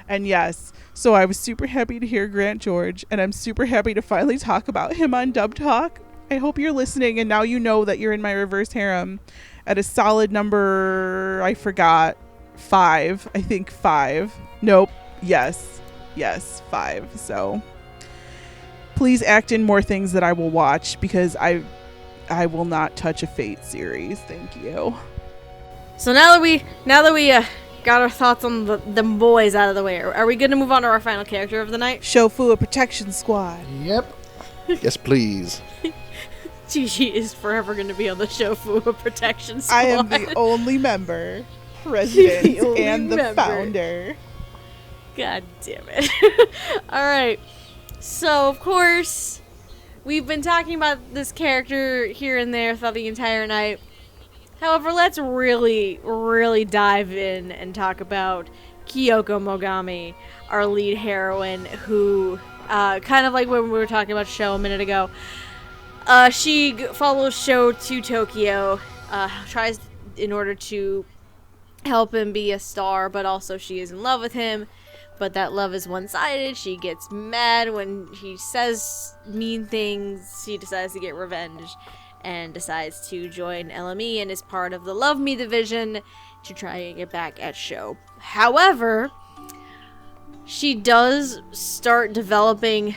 And yes, so I was super happy to hear Grant George, and I'm super happy to finally talk about him on Dub Talk. I hope you're listening, and now you know that you're in my reverse harem at a solid number, I forgot, 5. I think 5. Nope. Yes. Yes, 5. So please act in more things that I will watch, because I will not touch a Fate series. Thank you. So now that we got our thoughts on the boys out of the way, are we good to move on to our final character of the night? Shofu, a protection squad. Yep. Yes, please. Gigi is forever going to be on the Shofu Protection Squad. I am the only member, president, only and the member. founder. God damn it. Alright. So, of course, we've been talking about this character here and there throughout the entire night. However, let's really, really dive in and talk about Kyoko Mogami, our lead heroine, who, kind of like when we were talking about Sho a minute ago, she follows Sho to Tokyo, tries in order to help him be a star, but also she is in love with him. But that love is one-sided. She gets mad when he says mean things. She decides to get revenge and decides to join LME and is part of the Love Me division to try and get back at Sho. However, she does start developing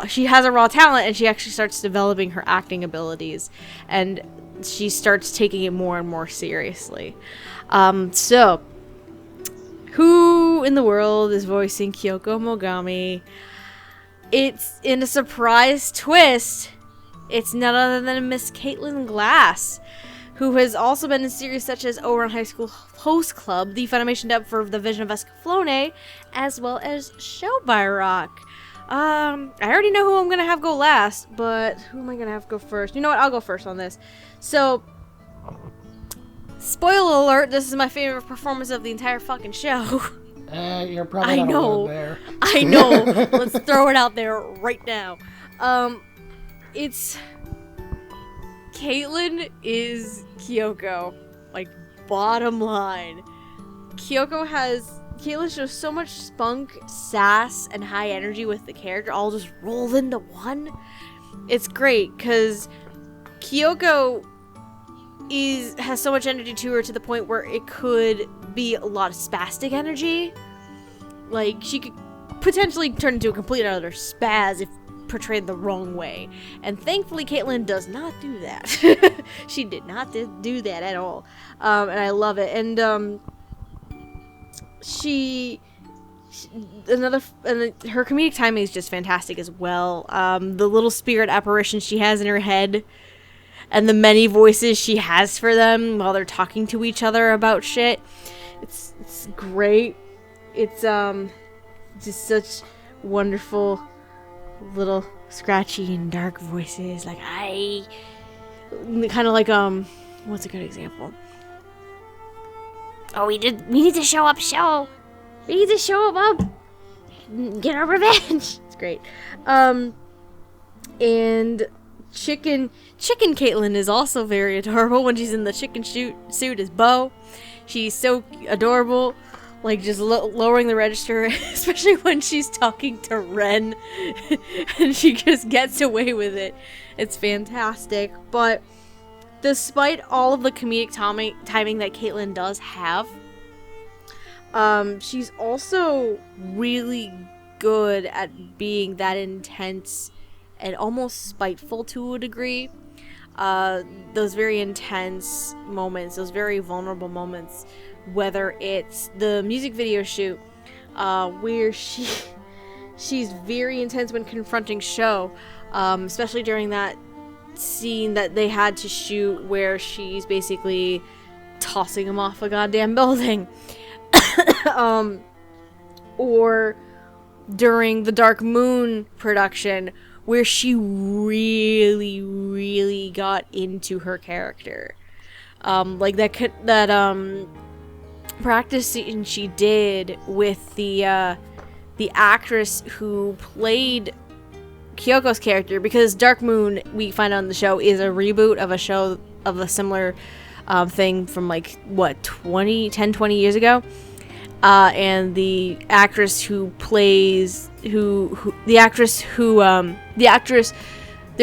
she has a raw talent, and she actually starts developing her acting abilities, and she starts taking it more and more seriously. So who in the world is voicing Kyoko Mogami? It's in a surprise twist. It's none other than Miss Caitlin Glass, who has also been in series such as Ouran High School Host Club, the Funimation dub for The Vision of Escaflowne, as well as Show by Rock. I already know who I'm gonna have go last, but who am I gonna have go first? You know what? I'll go first on this. So, spoiler alert, this is my favorite performance of the entire fucking show. You're probably not alone there. I know. Let's throw it out there right now. It's Caitlin is Kyoko. Like, bottom line. Caitlin shows so much spunk, sass, and high energy with the character all just rolled into one. It's great, because Kyoko has so much energy to her to the point where it could be a lot of spastic energy. Like, she could potentially turn into a complete and utter spaz if portrayed the wrong way. And thankfully, Caitlin does not do that. She did not do that at all. And I love it. And, her comedic timing is just fantastic as well. The little spirit apparition she has in her head, and the many voices she has for them while they're talking to each other about shit. It's great. It's just such wonderful little scratchy and dark voices. Like, kind of like what's a good example? Oh, we need to show up, Show. We need to show him up. Get our revenge. It's great. And Chicken Caitlin is also very adorable when she's in the chicken suit as Bo. She's so adorable, like just lowering the register, especially when she's talking to Ren, and she just gets away with it. It's fantastic. But despite all of the comedic timing that Caitlin does have, she's also really good at being that intense and almost spiteful to a degree. Those very intense moments, those very vulnerable moments, whether it's the music video shoot, where she's very intense when confronting Sho, especially during that scene that they had to shoot where she's basically tossing him off a goddamn building. Or during the Dark Moon production, where she really, really got into her character. Like that practice scene she did with the actress who played Kyoko's character, because Dark Moon, we find out on the show, is a reboot of a show of a similar thing from like, what, 20 years ago? And the actress who plays, there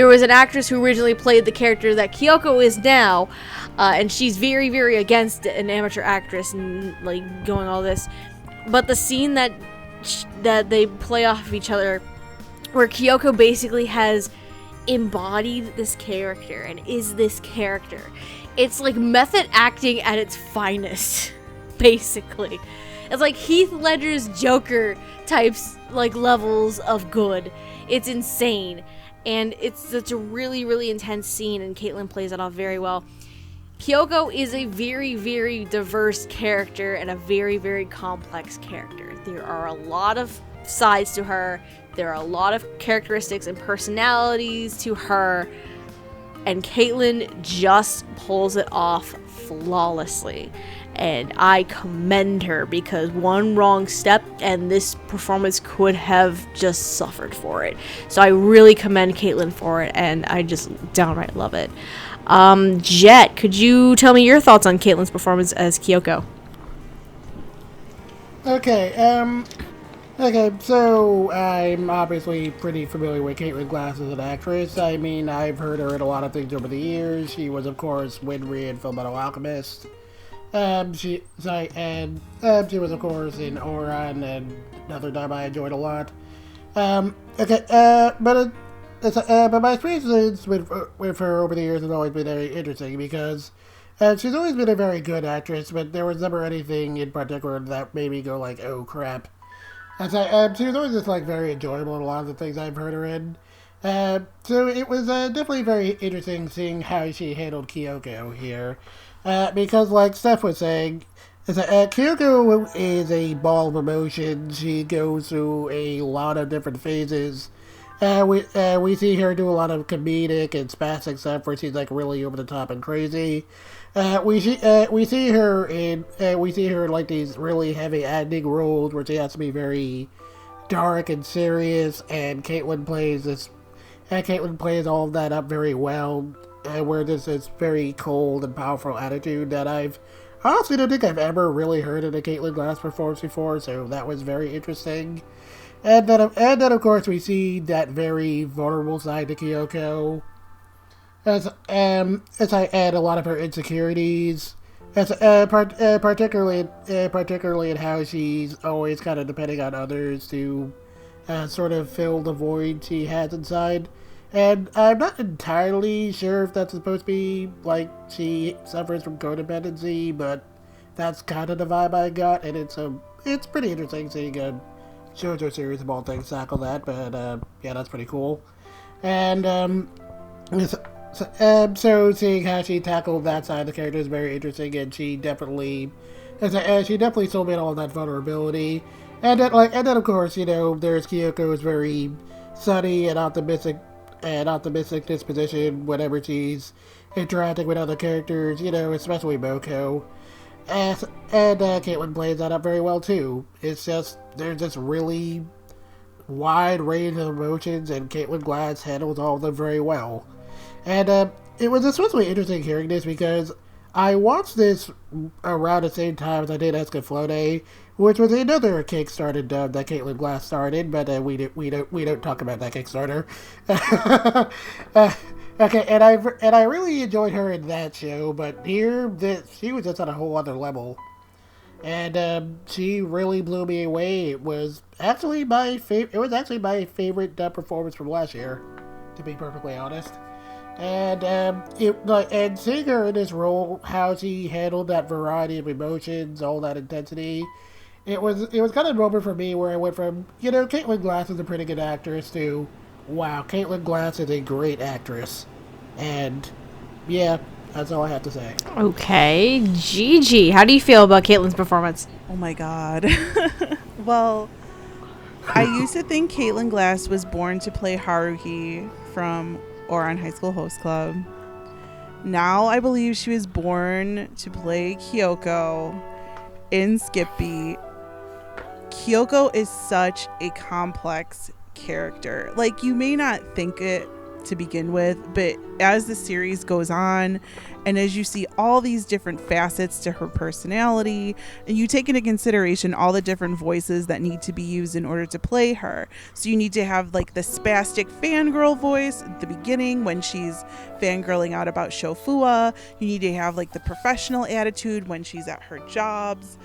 was an actress who originally played the character that Kyoko is now, and she's very, very against an amateur actress and like going all this. But the scene that that they play off of each other, where Kyoko basically has embodied this character and is this character. It's like method acting at its finest, basically. It's like Heath Ledger's Joker types, like, levels of good. It's insane. And it's such a really, really intense scene, and Caitlin plays it off very well. Kyoko is a very, very diverse character and a very, very complex character. There are a lot of sides to her. There are a lot of characteristics and personalities to her. And Caitlin just pulls it off flawlessly. And I commend her, because one wrong step and this performance could have just suffered for it. So I really commend Caitlin for it, and I just downright love it. Jet, could you tell me your thoughts on Caitlin's performance as Kyoko? Okay, so I'm obviously pretty familiar with Caitlin Glass as an actress. I mean, I've heard her in a lot of things over the years. She was, of course, Winry in Fullmetal Alchemist. She was, of course, in Ouran, and another time I enjoyed a lot. But my experience with her over the years has always been very interesting, because she's always been a very good actress, but there was never anything in particular that made me go like, oh crap. She was always just like very enjoyable in a lot of the things I've heard her in. So it was definitely very interesting seeing how she handled Kyoko here. Because, like Steph was saying, Kyoko is a ball of emotions. She goes through a lot of different phases. We see her do a lot of comedic and spastic stuff where she's like really over the top and crazy. We see her in like these really heavy acting roles where she has to be very dark and serious, and Caitlin plays all of that up very well. Where there's this very cold and powerful attitude that I honestly don't think I've ever really heard in a Caitlin Glass performance before, so that was very interesting. And then of course, we see that very vulnerable side to Kyoko, as I add a lot of her insecurities, particularly in how she's always kind of depending on others to sort of fill the void she has inside. And I'm not entirely sure if that's supposed to be, like, she suffers from codependency, but that's kind of the vibe I got, and it's pretty interesting seeing a shoujo series of all things tackle that, but, yeah, that's pretty cool. And, so seeing how she tackled that side of the character is very interesting, and she definitely sold me all that vulnerability. And then, of course, you know, there's Kyoko's very sunny and optimistic disposition whenever she's interacting with other characters, you know, especially Moko. And Caitlin plays that up very well too. It's just, there's this really wide range of emotions, and Caitlin Glass handles all of them very well. And it was especially interesting hearing this because I watched this around the same time as I did Escaflowne, which was another Kickstarted dub that Caitlin Glass started, but we don't talk about that Kickstarter. Okay, and I really enjoyed her in that show, but here she was just on a whole other level, and she really blew me away. It was actually my favorite dub performance from last year, to be perfectly honest. And seeing her in this role, how she handled that variety of emotions, all that intensity, it was kind of a moment for me where I went from, you know, Caitlin Glass is a pretty good actress to, wow, Caitlin Glass is a great actress. And yeah, that's all I have to say. Okay, Gigi, how do you feel about Caitlin's performance? Oh my god. Well, I used to think Caitlin Glass was born to play Haruhi from Ouran High School Host Club. Now I believe she was born to play Kyoko in Skip Beat. Kyoko is such a complex character. Like, you may not think it to begin with, but as the series goes on and as you see all these different facets to her personality, and you take into consideration all the different voices that need to be used in order to play her. So you need to have like the spastic fangirl voice at the beginning when she's fangirling out about Shofua. You need to have like the professional attitude when she's at her jobs.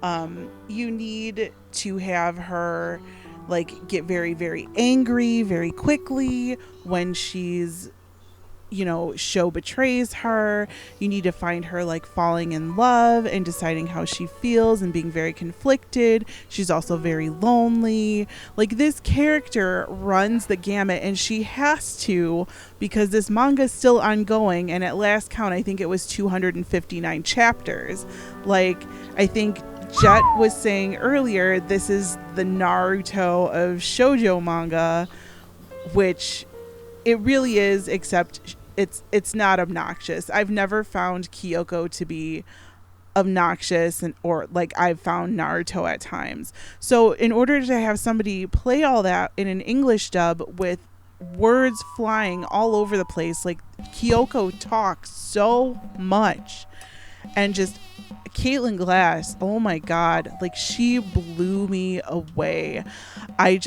You need to have her like get very, very angry very quickly when she's, you know, Sho betrays her. You need to find her like falling in love and deciding how she feels and being very conflicted. She's also very lonely. Like, this character runs the gamut, and she has to, because this manga is still ongoing, and at last count I think it was 259 chapters. Like, I think Jet was saying earlier, this is the Naruto of shoujo manga, which it really is, except it's not obnoxious. I've never found Kyoko to be obnoxious, or like I've found Naruto at times. So in order to have somebody play all that in an English dub with words flying all over the place, like Kyoko talks so much, and just Caitlin Glass, oh my god, like she blew me away. I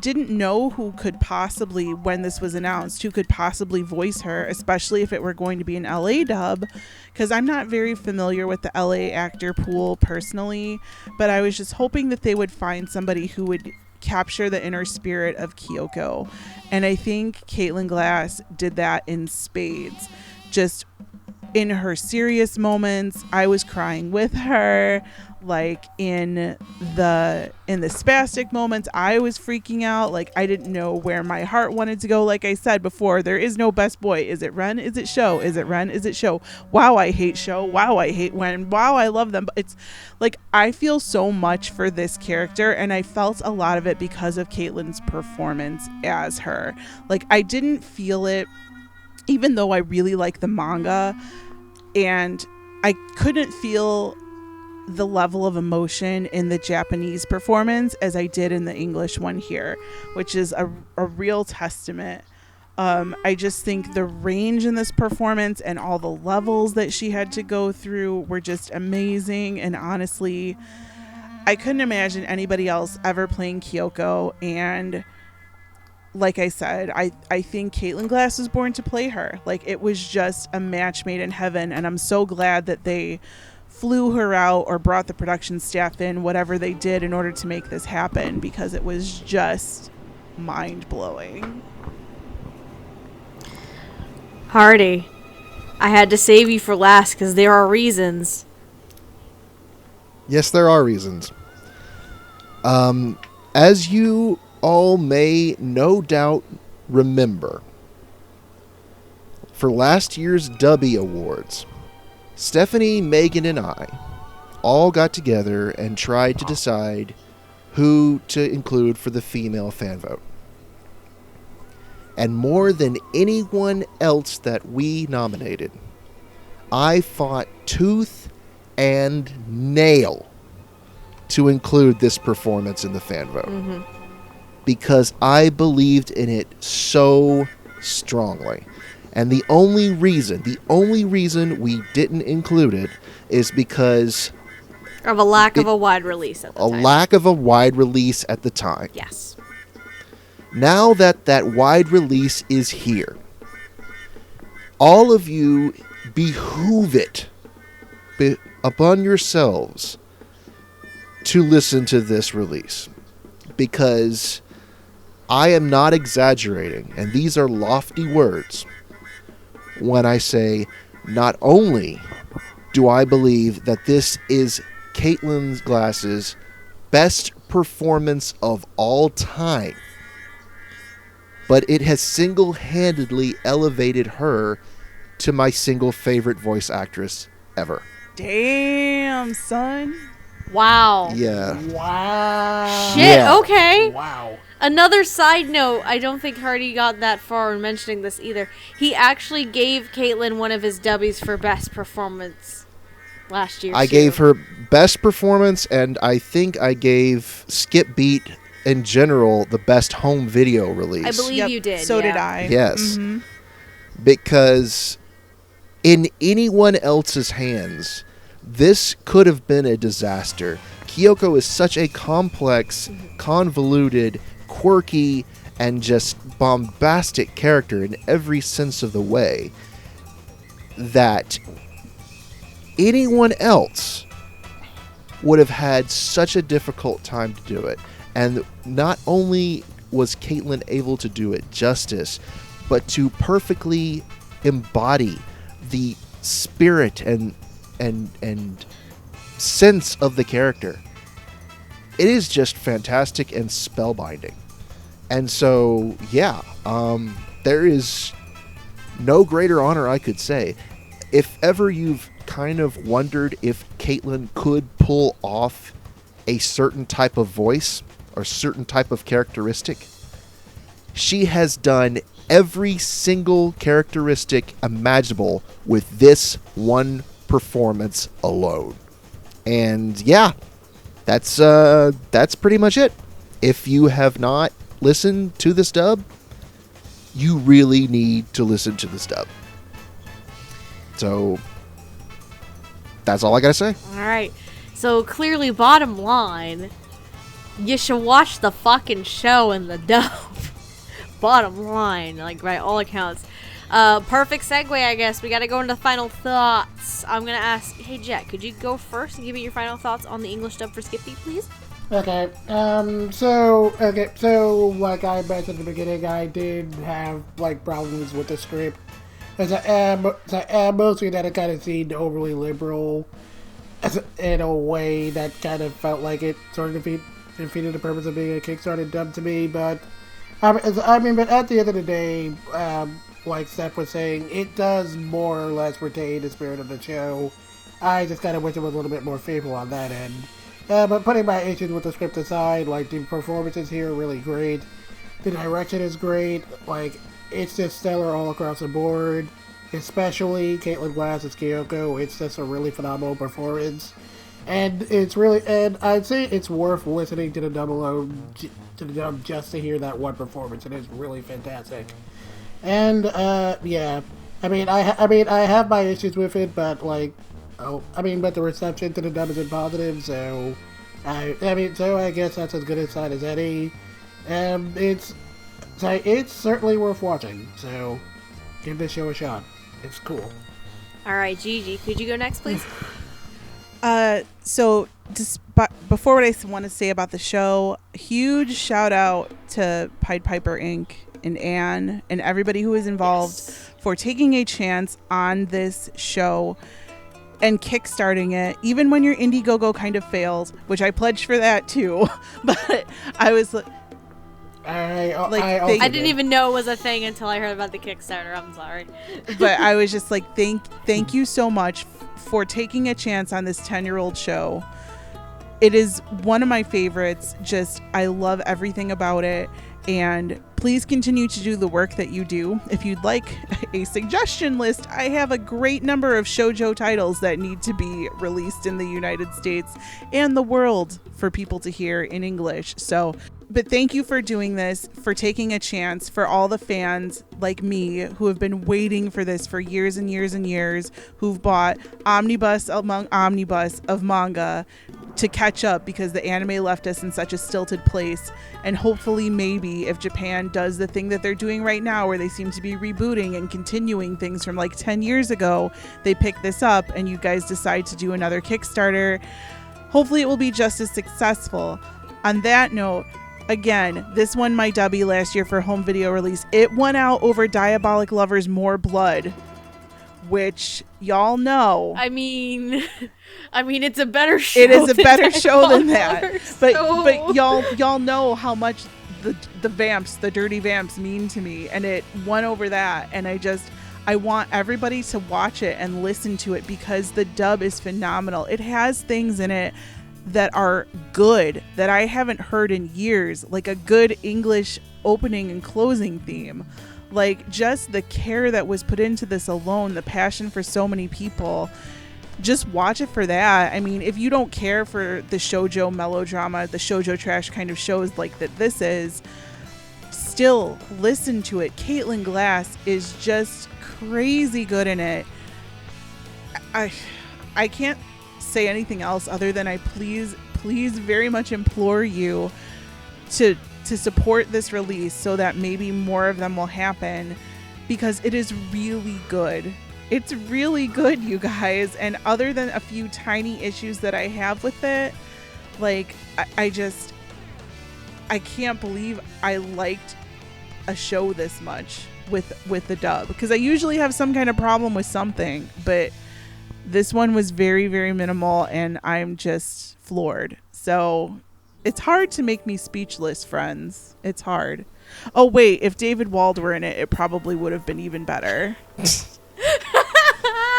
didn't know who could possibly, when this was announced, who could possibly voice her, especially if it were going to be an LA dub, because I'm not very familiar with the LA actor pool personally, but I was just hoping that they would find somebody who would capture the inner spirit of Kyoko, and I think Caitlin Glass did that in spades. Just in her serious moments, I was crying with her. Like in the spastic moments, I was freaking out. Like, I didn't know where my heart wanted to go. Like I said before, there is no best boy. Is it Ren? Is it Sho? Is it Ren? Is it Sho? Wow, I hate Sho. Wow, I hate Wen. Wow, I love them. But it's like, I feel so much for this character, and I felt a lot of it because of Caitlin's performance as her. Like, I didn't feel it, even though I really like the manga, and I couldn't feel the level of emotion in the Japanese performance as I did in the English one here, which is a real testament. I just think the range in this performance and all the levels that she had to go through were just amazing, and honestly, I couldn't imagine anybody else ever playing Kyoko. And like I said, I think Caitlin Glass was born to play her. Like, it was just a match made in heaven, and I'm so glad that they flew her out or brought the production staff in, whatever they did in order to make this happen, because it was just mind-blowing. Hardy, I had to save you for last because there are reasons. Yes, there are reasons. As you all may no doubt remember, for last year's Dubby Awards, Stephanie, Megan, and I all got together and tried to decide who to include for the female fan vote. And more than anyone else that we nominated, I fought tooth and nail to include this performance in the fan vote. Mm-hmm. Because I believed in it so strongly. And the only reason we didn't include it is because of a lack of a wide release at the time. A lack of a wide release at the time. Yes. Now that wide release is here, all of you behoove it upon yourselves to listen to this release. Because I am not exaggerating, and these are lofty words, when I say not only do I believe that this is Caitlin Glass's best performance of all time, but it has single-handedly elevated her to my single favorite voice actress ever. Damn, son. Wow. Yeah. Wow. Shit, Yeah. okay. Wow. Another side note, I don't think Hardy got that far in mentioning this either. He actually gave Caitlin one of his dubbies for best performance last year. I gave her best performance, and I think I gave Skip Beat in general the best home video release. I believe you did. So did I. Yes. Mm-hmm. Because in anyone else's hands, this could have been a disaster. Kyoko is such a complex, convoluted, quirky, and just bombastic character in every sense of the way that anyone else would have had such a difficult time to do it. And not only was Caitlin able to do it justice, but to perfectly embody the spirit and sense of the character. It is just fantastic and spellbinding. And so, yeah, there is no greater honor I could say. If ever you've kind of wondered if Caitlin could pull off a certain type of voice or certain type of characteristic, she has done every single characteristic imaginable with this one performance alone. And yeah, that's pretty much it. If you have not listened to this dub, you really need to listen to this dub. So that's all I gotta say. All right. So clearly, bottom line, you should watch the fucking show in the dub. Bottom line, like by all accounts. Perfect segue, I guess. We gotta go into final thoughts. I'm gonna ask, hey Jet, could you go first and give me your final thoughts on the English dub for Skippy, please? Okay, so like I mentioned at the beginning, I did have, like, problems with the script. Mostly that it kind of seemed overly liberal, in a way that kind of felt like it sort of defeated the purpose of being a Kickstarted dub to me, but, but at the end of the day, like Steph was saying, it does more or less retain the spirit of the show. I just kind of wish it was a little bit more faithful on that end. But putting my issues with the script aside, like, the performances here are really great. The direction is great. Like, it's just stellar all across the board. Especially Caitlin Glass as Kyoko. It's just a really phenomenal performance. And I'd say it's worth listening to the dub just to hear that one performance. It is really fantastic. And, yeah. I have my issues with it, but, like, but the reception to the dub has been positive, so I guess that's as good a sign as any. It's certainly worth watching, so give this show a shot. It's cool. Alright, Gigi, could you go next, please? So before what I want to say about the show, huge shout out to Pied Piper Inc. and Eien and everybody who is involved for taking a chance on this show and kickstarting it, even when your Indiegogo kind of fails, which I pledged for that too. But I was I didn't even know it was a thing until I heard about the Kickstarter. I'm sorry. But I was just like, thank you so much for taking a chance on this 10-year-old show. It is one of my favorites. Just, I love everything about it. And please continue to do the work that you do. If you'd like a suggestion list, I have a great number of shoujo titles that need to be released in the United States and the world for people to hear in English. But thank you for doing this, for taking a chance, for all the fans like me who have been waiting for this for years and years and years, who've bought omnibus among omnibus of manga to catch up because the anime left us in such a stilted place. And hopefully, maybe, if Japan does the thing that they're doing right now, where they seem to be rebooting and continuing things from like 10 years ago, they pick this up and you guys decide to do another Kickstarter. Hopefully it will be just as successful. On that note, again, this won my dubby last year for home video release. It won out over Diabolic Lovers More Blood, which y'all know. I mean, it's a better show. It is a better show than that. But so... y'all know how much the vamps, the dirty vamps, mean to me, and it won over that. And I want everybody to watch it and listen to it because the dub is phenomenal. It has things in it that are good that I haven't heard in years, like a good English opening and closing theme. Like, just the care that was put into this alone, the passion for so many people. Just watch it for that. I mean, if you don't care for the shoujo melodrama, the shoujo trash kind of shows like that this is, still listen to it. Caitlin Glass is just crazy good in it. I can't say anything else other than I please very much implore you to support this release so that maybe more of them will happen, because it is really good. It's really good, you guys. And other than a few tiny issues that I have with it, like, I can't believe I liked a show this much with the dub, because I usually have some kind of problem with something, but this one was very, very minimal, and I'm just floored. So it's hard to make me speechless, friends. It's hard. Oh wait, if David Wald were in it, it probably would have been even better.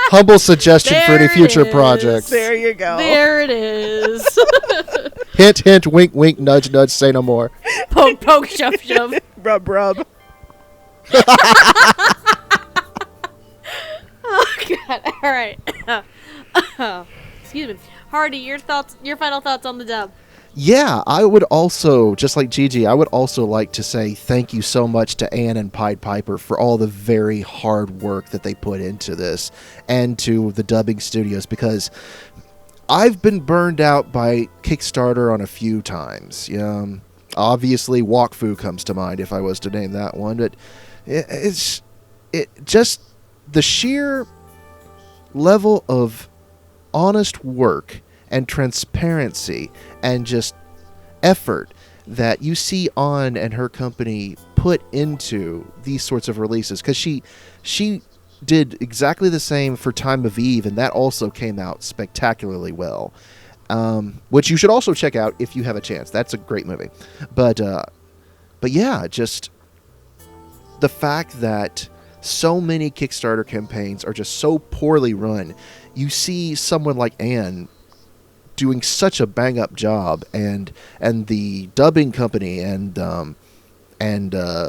Humble suggestion for any There it future is. projects. There you go. There it is. Hint, hint, wink, wink, nudge, nudge, say no more. Poke, poke, shove, shove. Rub, rub. Oh god. All right. Excuse me. Hardy, your final thoughts on the dub. Yeah, I would also, just like Gigi, I would also like to say thank you so much to Eien and Pied Piper for all the very hard work that they put into this, and to the dubbing studios, because I've been burned out by Kickstarter on a few times. Obviously, Wakfu comes to mind if I was to name that one, but it's just the sheer level of honest work and transparency and just effort that you see On and her company put into these sorts of releases, because she did exactly the same for Time of Eve, and that also came out spectacularly well, which you should also check out if you have a chance. That's a great movie. But yeah, just the fact that so many Kickstarter campaigns are just so poorly run. You see someone like Eien doing such a bang up job, and the dubbing company and Maila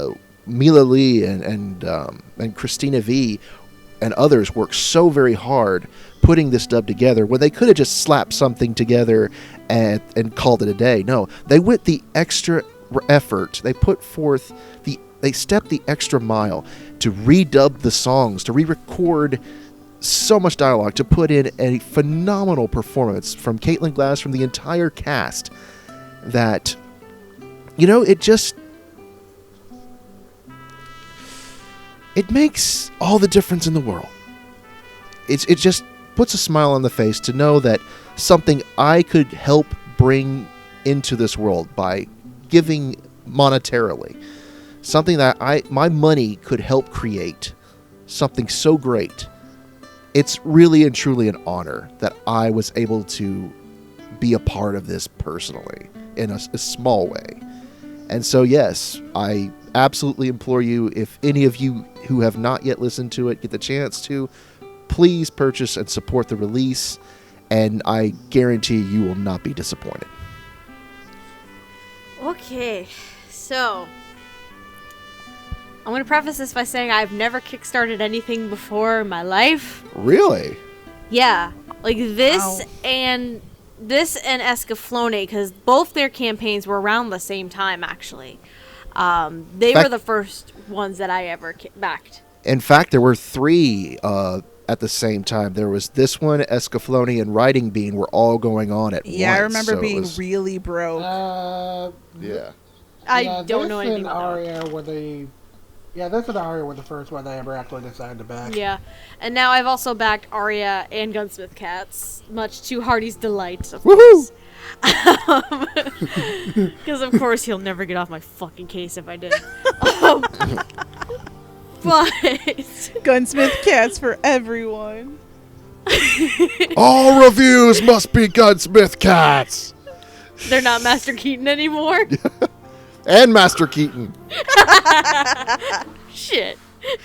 Lee and Cristina V and others work so very hard putting this dub together, when they could have just slapped something together and called it a day. No, they went the extra effort. They put forth they stepped the extra mile to redub the songs, to re-record so much dialogue, to put in a phenomenal performance from Caitlin Glass, from the entire cast, that, it makes all the difference in the world. It just puts a smile on the face to know that something I could help bring into this world by giving monetarily, something that my money could help create, something so great. It's really and truly an honor that I was able to be a part of this personally, in a small way. And so, yes, I absolutely implore you, if any of you who have not yet listened to it get the chance to, please purchase and support the release, and I guarantee you will not be disappointed. Okay, so I'm going to preface this by saying I've never Kickstarted anything before in my life. Really? Yeah, like this Wow. and Escaflowne, because both their campaigns were around the same time, actually. They were the first ones that I ever backed. In fact, there were three at the same time. There was this one, Escaflowne, and Riding Bean were all going on at once. Yeah, I remember so being really broke. Yeah. I don't know anything this about that. and Aria were this and Aria were the first one they ever actually decided to back. Yeah, and now I've also backed Arya and Gunsmith Cats, much to Hardy's delight, of Woohoo! course. Because of course he'll never get off my fucking case if I did. But Gunsmith Cats for everyone. All reviews must be Gunsmith Cats! they're not Master Keaton anymore. And Master Keaton. Shit.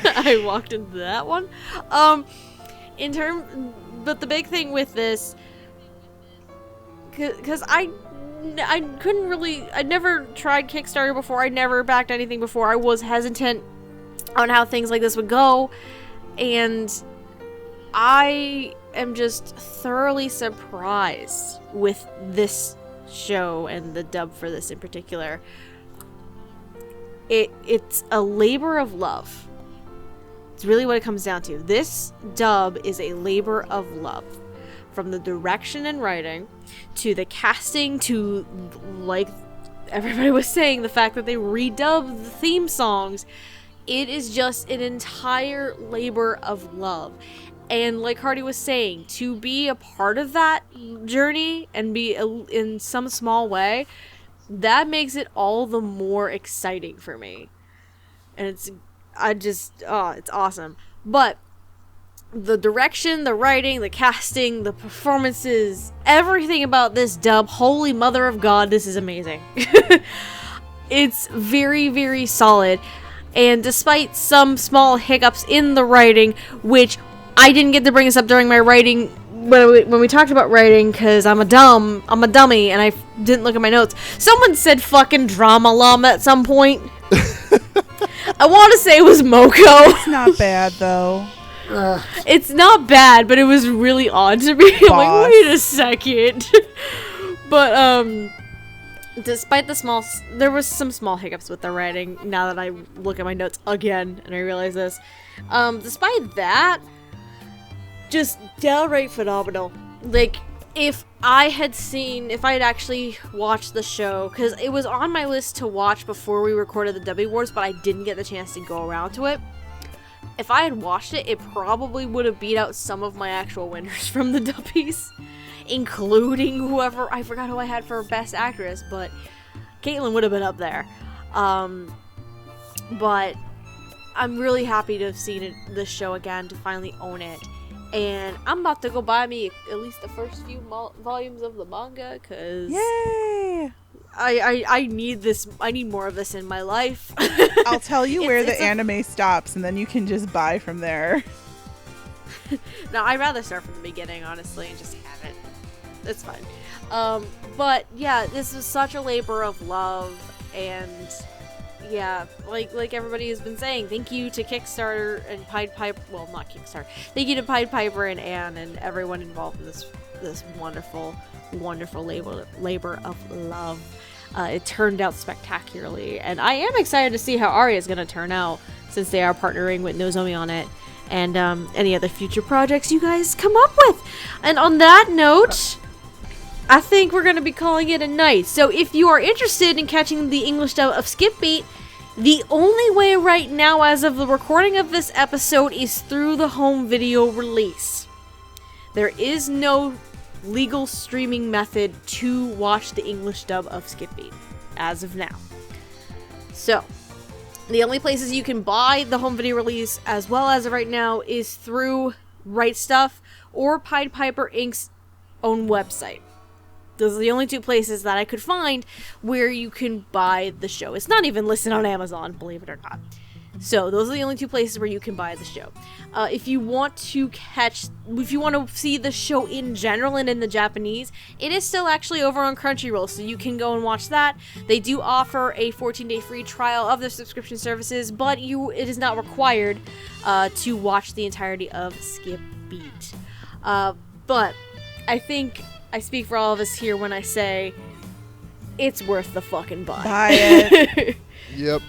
I walked into that one. But the big thing with this, because I couldn't really, I'd never tried Kickstarter before, I'd never backed anything before, I was hesitant on how things like this would go, and I am just thoroughly surprised with this show and the dub for this in particular. It's a labor of love. It's really what it comes down to. This dub is a labor of love. From the direction and writing, to the casting, to, like everybody was saying, the fact that they redub the theme songs. it is just an entire labor of love. And like Hardy was saying, to be a part of that journey and be in some small way, that makes it all the more exciting for me. And it's awesome. But the direction, the writing, the casting, the performances, everything about this dub, holy mother of God, this is amazing. It's very, very solid. And despite some small hiccups in the writing, which I didn't get to bring this up during my writing when we talked about writing, because I'm a dummy, and I didn't look at my notes. Someone said fucking drama lum at some point. I want to say it was Moko. It's not bad, though. It's not bad, but it was really odd to me. I'm like, wait a second. But, despite there was some small hiccups with the writing, now that I look at my notes again, and I realize this. Despite that, just downright phenomenal. Like, if I had actually watched the show, because it was on my list to watch before we recorded the W Awards, but I didn't get the chance to go around to it. If I had watched it, it probably would have beat out some of my actual winners from the Dubbies, including whoever, I forgot who I had for Best Actress, but Caitlin would have been up there. But I'm really happy to have seen this show again, to finally own it. And I'm about to go buy me at least the first few volumes of the manga, because Yay! I need this. I need more of this in my life. I'll tell you where the anime stops, and then you can just buy from there. No, I'd rather start from the beginning, honestly, and just have it. It's fine. But yeah, this is such a labor of love, and yeah, like everybody has been saying, thank you to Kickstarter and Pied Piper. Well, not Kickstarter. Thank you to Pied Piper and Eien and everyone involved in this wonderful, wonderful labor of love. It turned out spectacularly, and I am excited to see how Aria is going to turn out, since they are partnering with Nozomi on it, and any other future projects you guys come up with. And on that note, I think we're going to be calling it a night. So if you are interested in catching the English dub of Skip Beat, the only way right now, as of the recording of this episode, is through the home video release. There is no legal streaming method to watch the English dub of Skip Beat, as of now. So, the only places you can buy the home video release, as well as of right now, is through Right Stuff or Pied Piper Inc.'s own website. Those are the only two places that I could find where you can buy the show. It's not even listed on Amazon, believe it or not. So those are the only two places where you can buy the show. If you want to see the show in general and in the Japanese, it is still actually over on Crunchyroll, so you can go and watch that. They do offer a 14-day free trial of their subscription services, but it is not required to watch the entirety of Skip Beat. But I think I speak for all of us here when I say it's worth the fucking buy. Buy it. Yep.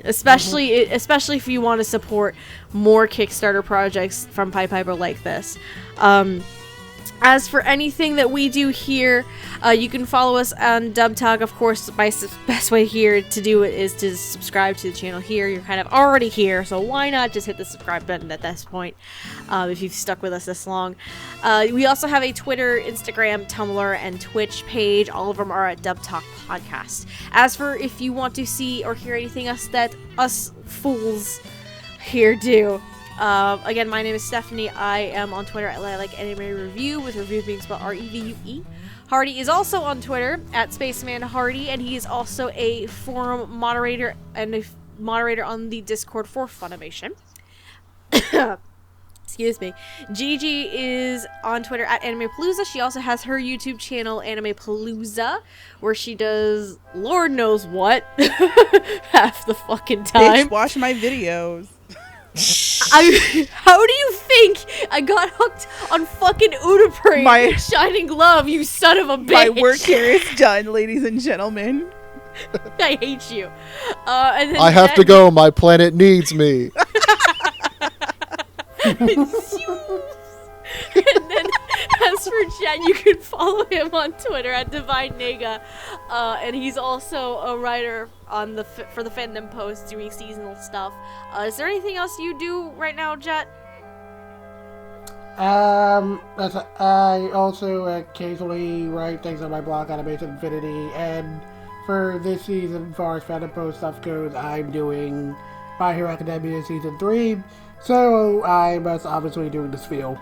Especially if you want to support more Kickstarter projects from Pied Piper like this. As for anything that we do here, you can follow us on DubTalk. Of course, best way here to do it is to subscribe to the channel here. You're kind of already here, so why not just hit the subscribe button at this point, if you've stuck with us this long. We also have a Twitter, Instagram, Tumblr, and Twitch page. All of them are at DubTalk Podcast. As for if you want to see or hear anything else that us fools here do, again, my name is Stephanie. I am on Twitter at I Like Anime Review, with review being spelled REVUE. Hardy is also on Twitter at Spaceman Hardy, and he is also a forum moderator and a moderator on the Discord for Funimation. Excuse me. Gigi is on Twitter at Animepalooza. She also has her YouTube channel, Animepalooza, where she does Lord knows what half the fucking time. Bitch, watch my videos. How do you think I got hooked on fucking Udaprey Shining Love, you son of a bitch? My work here is done, ladies and gentlemen. I hate you. And then I have to go. My planet needs me. And then, as for Jen, you can follow him on Twitter at Divine Nega, and he's also a writer on for the fandom post doing seasonal stuff. Is there anything else you do right now, Jet? I also occasionally write things on my blog, Animation Infinity, and for this season, as far as fandom post stuff goes, I'm doing My Hero Academia Season 3, so I must obviously doing the spiel.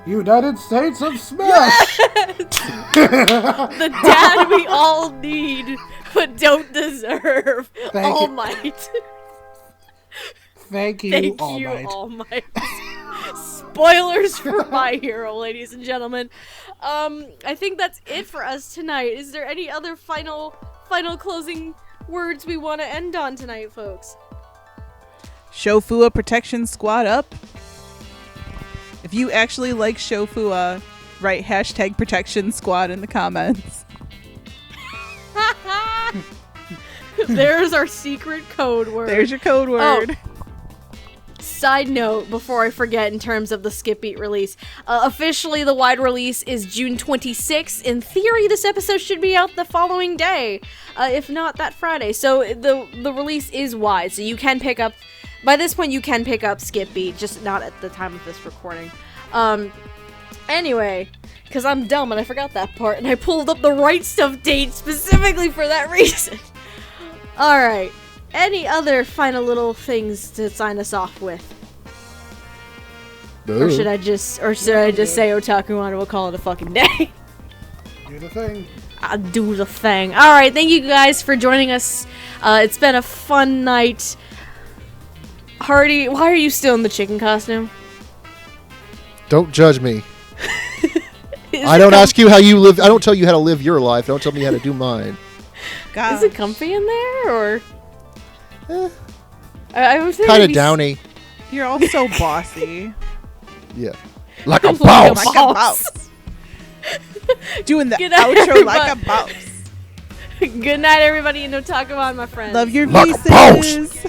United States of Smash! The dad we all need, but don't deserve. All Might. Thank you, Thank All you, Might. All Might. Spoilers for My Hero, ladies and gentlemen. I think that's it for us tonight. Is there any other final closing words we want to end on tonight, folks? Shofua Protection Squad up. If you actually like Shofua, write hashtag Protection Squad in the comments. There's our secret code word. There's your code word. Oh. Side note, before I forget, in terms of the Skip Beat release, officially the wide release is June 26th. In theory, this episode should be out the following day, if not that Friday. So the release is wide, so you can pick up. By this point, you can pick up Skip Beat, just not at the time of this recording. Anyway, because I'm dumb and I forgot that part, and I pulled up the Right Stuff date specifically for that reason. Alright. Any other final little things to sign us off with? No. Or should I just say Otaku Wanda, we'll call it a fucking day? Do the thing. I'll do the thing. Alright, thank you guys for joining us. It's been a fun night. Hardy, why are you still in the chicken costume? Don't judge me. I don't ask you how you live. I don't tell you how to live your life. Don't tell me how to do mine. God. Is it comfy in there, or? I was Kind of downy. You're all so bossy. Yeah. Like a Like a boss. Like a boss. Doing the Good night, outro like a everybody. boss. Good night, everybody in Otaku Wanda, my friends. Love your Like a faces.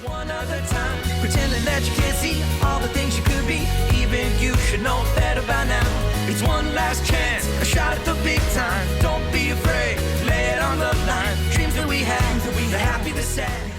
One other time, pretending that you can't see all the things you could be. Even you should know better by now. It's one last chance, a shot at the big time. Don't be afraid, lay it on the line. Dreams that we have, the happy, the sad.